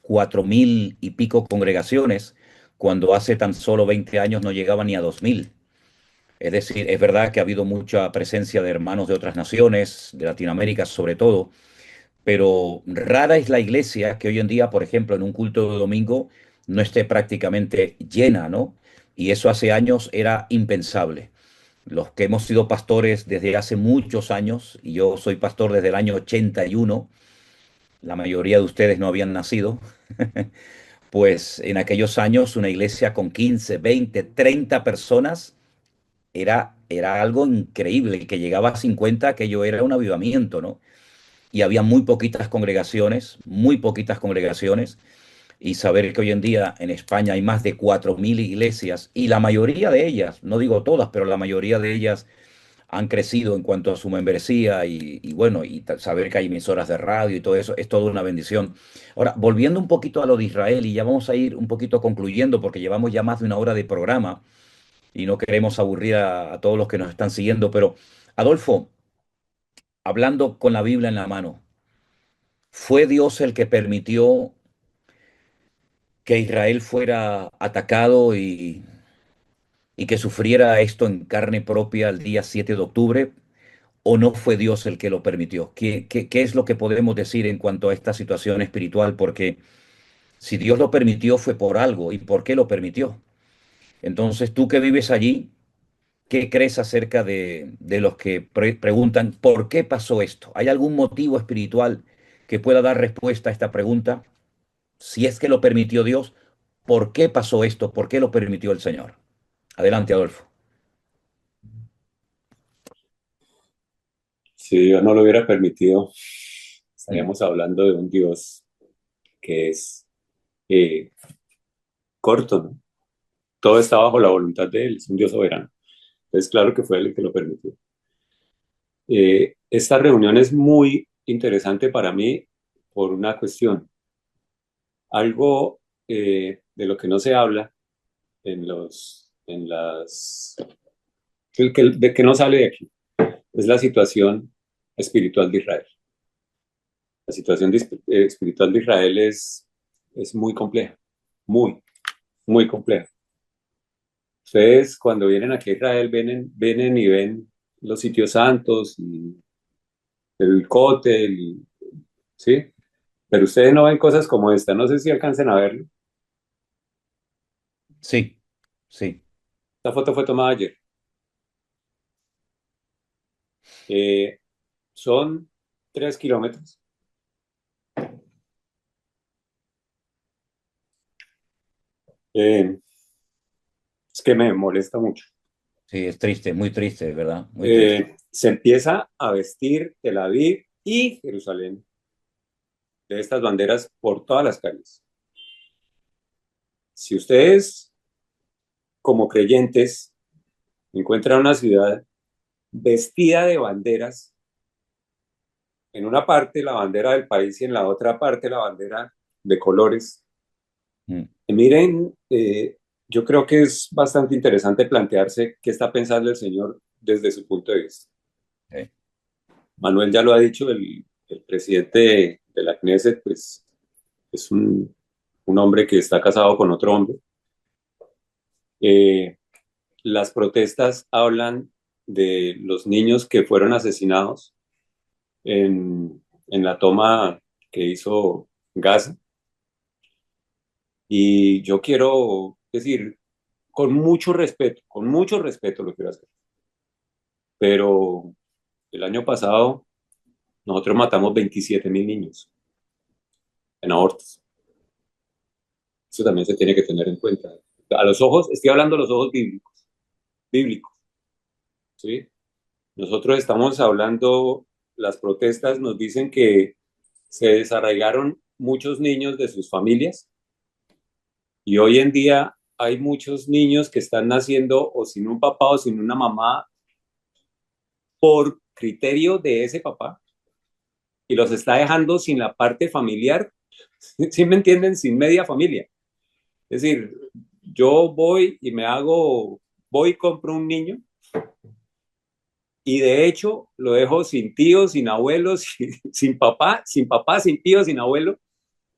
4.000 y pico congregaciones, cuando hace tan solo 20 años no llegaban ni a 2.000. Es decir, es verdad que ha habido mucha presencia de hermanos de otras naciones, de Latinoamérica sobre todo, pero rara es la iglesia que hoy en día, por ejemplo, en un culto de domingo no esté prácticamente llena, ¿no? Y eso hace años era impensable. Los que hemos sido pastores desde hace muchos años, y yo soy pastor desde el año 81, la mayoría de ustedes no habían nacido, pues en aquellos años una iglesia con 15, 20, 30 personas era algo increíble, y que llegaba a 50, aquello era un avivamiento, ¿no? Y había muy poquitas congregaciones, y saber que hoy en día en España hay más de 4.000 iglesias, y la mayoría de ellas, no digo todas, pero la mayoría de ellas han crecido en cuanto a su membresía, y bueno, y saber que hay emisoras de radio y todo eso, es toda una bendición. Ahora, volviendo un poquito a lo de Israel, y ya vamos a ir un poquito concluyendo porque llevamos ya más de una hora de programa y no queremos aburrir a todos los que nos están siguiendo, pero Adolfo, hablando con la Biblia en la mano, ¿fue Dios el que permitió que Israel fuera atacado y que sufriera esto en carne propia el día 7 de octubre? ¿O no fue Dios el que lo permitió? ¿Qué es lo que podemos decir en cuanto a esta situación espiritual? Porque si Dios lo permitió fue por algo. ¿Y por qué lo permitió? Entonces, tú que vives allí, ¿qué crees acerca de los que preguntan por qué pasó esto? ¿Hay algún motivo espiritual que pueda dar respuesta a esta pregunta? Si es que lo permitió Dios, ¿por qué pasó esto? ¿Por qué lo permitió el Señor? Adelante, Adolfo. Si Dios no lo hubiera permitido, Mm. estaríamos hablando de un Dios que es eh, corto, ¿no? Todo está bajo la voluntad de Él, es un Dios soberano. Entonces, claro que fue Él el que lo permitió. Esta reunión es muy interesante para mí por una cuestión. Algo de lo que no se habla de que no sale de aquí, es la situación espiritual de Israel. La situación espiritual de Israel es muy compleja, muy, muy compleja. Ustedes cuando vienen aquí a Israel vienen y ven los sitios santos y el cótel, ¿sí? Pero ustedes no ven cosas como esta, no sé si alcancen a verlo. Sí, sí. Esta foto fue tomada ayer. Eh, Son 3 kilómetros. Eh, es que me molesta mucho. Sí, es triste, muy triste, ¿verdad? Muy triste. Se empieza a vestir Tel Aviv y Jerusalén de estas banderas por todas las calles. Si ustedes, como creyentes, encuentran una ciudad vestida de banderas, en una parte la bandera del país y en la otra parte la bandera de colores, Mm. miren yo creo que es bastante interesante plantearse qué está pensando el Señor desde su punto de vista. Sí. Manuel ya lo ha dicho, el presidente de la Knesset, pues es un hombre que está casado con otro hombre. Las protestas hablan de los niños que fueron asesinados en la toma que hizo Gaza. Y yo quiero decir, con mucho respeto lo quiero hacer. Pero el año pasado nosotros matamos 27.000 niños en abortos. Eso también se tiene que tener en cuenta. A los ojos, estoy hablando a los ojos bíblicos, ¿sí? Nosotros estamos hablando, las protestas nos dicen que se desarraigaron muchos niños de sus familias y hoy en día hay muchos niños que están naciendo o sin un papá o sin una mamá por criterio de ese papá y los está dejando sin la parte familiar, ¿sí me entienden? Sin media familia. Es decir, yo voy y voy y compro un niño y de hecho lo dejo sin tíos, sin abuelos, sin papá, sin tío, sin abuelo,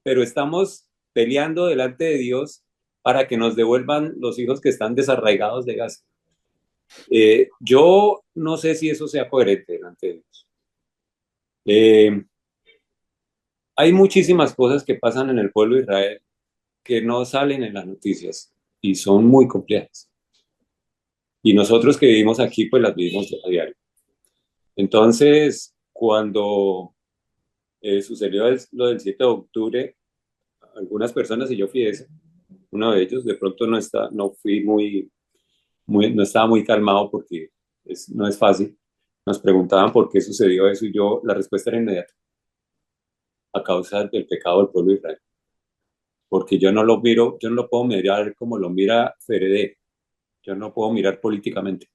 pero estamos peleando delante de Dios para que nos devuelvan los hijos que están desarraigados de Gaza. Yo no sé si eso sea coherente delante de Dios. Hay muchísimas cosas que pasan en el pueblo de Israel que no salen en las noticias y son muy complejas. Y nosotros que vivimos aquí, pues las vivimos a diario. Entonces, cuando sucedió lo del 7 de octubre, algunas personas, y yo fui ese, uno de ellos, de pronto no fui no estaba muy calmado porque no es fácil. Nos preguntaban por qué sucedió eso y la respuesta era inmediata, a causa del pecado del pueblo de Israel. Porque yo no lo puedo mirar como lo mira Fede, yo no puedo mirar políticamente.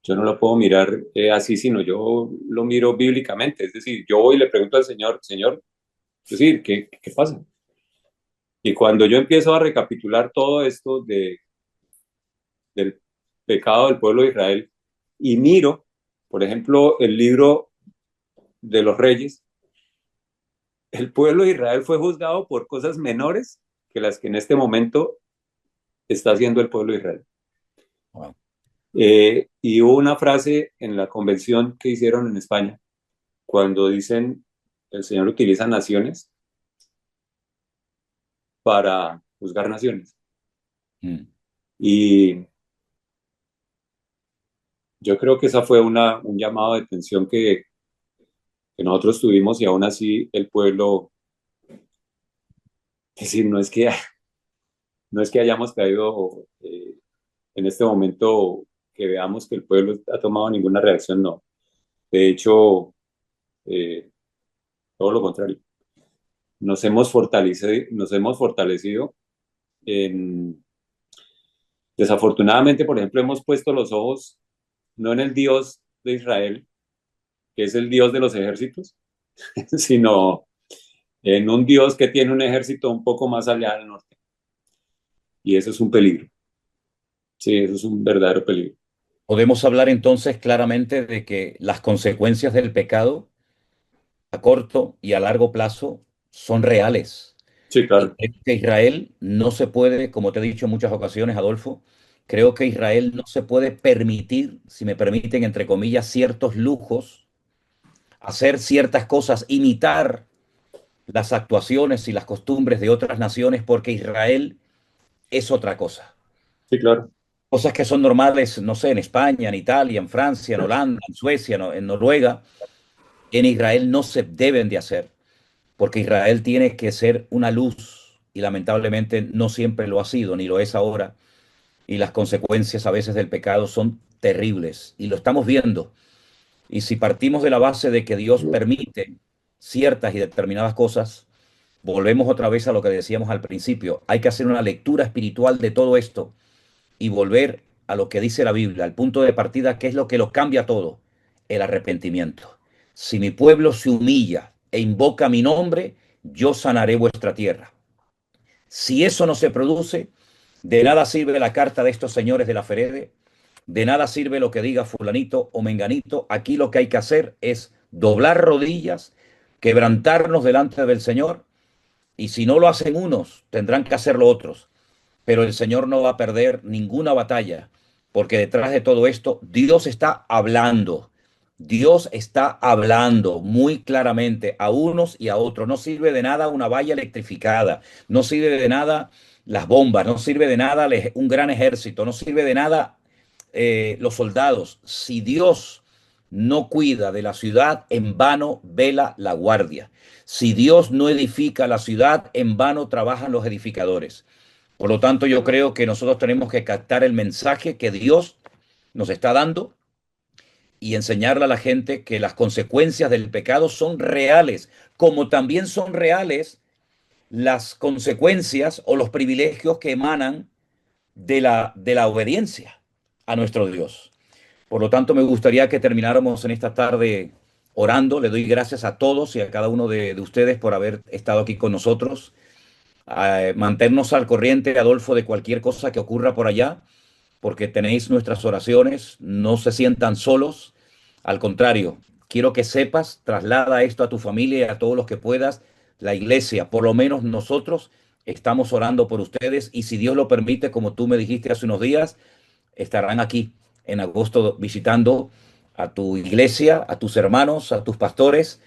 Yo no lo puedo mirar así, sino yo lo miro bíblicamente. Es decir, yo voy y le pregunto al Señor, Señor, es decir, ¿qué pasa? Y cuando yo empiezo a recapitular todo esto del pecado del pueblo de Israel y miro, por ejemplo, el libro de los Reyes, el pueblo de Israel fue juzgado por cosas menores que las que en este momento está haciendo el pueblo de Israel. Wow. Y hubo una frase en la convención que hicieron en España, cuando dicen, el Señor utiliza naciones para juzgar naciones. Y yo creo que esa fue un llamado de atención que nosotros tuvimos y aún así el pueblo, es decir, no es que hayamos caído en este momento que veamos que el pueblo ha tomado ninguna reacción, no. De hecho, todo lo contrario. Nos hemos fortalecido desafortunadamente, por ejemplo, hemos puesto los ojos no en el Dios de Israel, que es el Dios de los ejércitos, sino en un Dios que tiene un ejército un poco más allá del norte. Y eso es un peligro. Sí, eso es un verdadero peligro. Podemos hablar entonces claramente de que las consecuencias del pecado a corto y a largo plazo son reales. Sí, Y claro. creo que Israel no se puede, como te he dicho en muchas ocasiones, Adolfo, creo que Israel no se puede permitir, si me permiten, entre comillas, ciertos lujos, hacer ciertas cosas, imitar las actuaciones y las costumbres de otras naciones, porque Israel es otra cosa. Sí, claro. Cosas que son normales, no sé, en España, en Italia, en Francia, en Holanda, en Suecia, en Noruega, en Israel no se deben de hacer, porque Israel tiene que ser una luz y lamentablemente no siempre lo ha sido, ni lo es ahora, y las consecuencias a veces del pecado son terribles y lo estamos viendo. Y si partimos de la base de que Dios permite ciertas y determinadas cosas, volvemos otra vez a lo que decíamos al principio. Hay que hacer una lectura espiritual de todo esto y volver a lo que dice la Biblia, al punto de partida, que es lo que lo cambia todo, el arrepentimiento. Si mi pueblo se humilla e invoca mi nombre, yo sanaré vuestra tierra. Si eso no se produce, De nada sirve la carta de estos señores de la Ferede, de nada sirve lo que diga fulanito o menganito. Aquí lo que hay que hacer es doblar rodillas, quebrantarnos delante del Señor, y si no lo hacen unos, tendrán que hacerlo otros. Pero el Señor no va a perder ninguna batalla, porque detrás de todo esto Dios está hablando. Dios está hablando muy claramente a unos y a otros. No sirve de nada una valla electrificada, no sirve de nada las bombas, no sirve de nada un gran ejército, no sirve de nada los soldados. Si Dios no cuida de la ciudad, en vano vela la guardia. Si Dios no edifica la ciudad, en vano trabajan los edificadores. Por lo tanto, yo creo que nosotros tenemos que captar el mensaje que Dios nos está dando y enseñarle a la gente que las consecuencias del pecado son reales, como también son reales las consecuencias o los privilegios que emanan de la obediencia a nuestro Dios. Por lo tanto, me gustaría que termináramos en esta tarde orando. Le doy gracias a todos y a cada uno de ustedes por haber estado aquí con nosotros. Mantenernos al corriente, Adolfo, de cualquier cosa que ocurra por allá, porque tenéis nuestras oraciones, no se sientan solos. Al contrario, quiero que sepas, traslada esto a tu familia y a todos los que puedas. La iglesia, por lo menos nosotros, estamos orando por ustedes, y si Dios lo permite, como tú me dijiste hace unos días, estarán aquí en agosto visitando a tu iglesia, a tus hermanos, a tus pastores.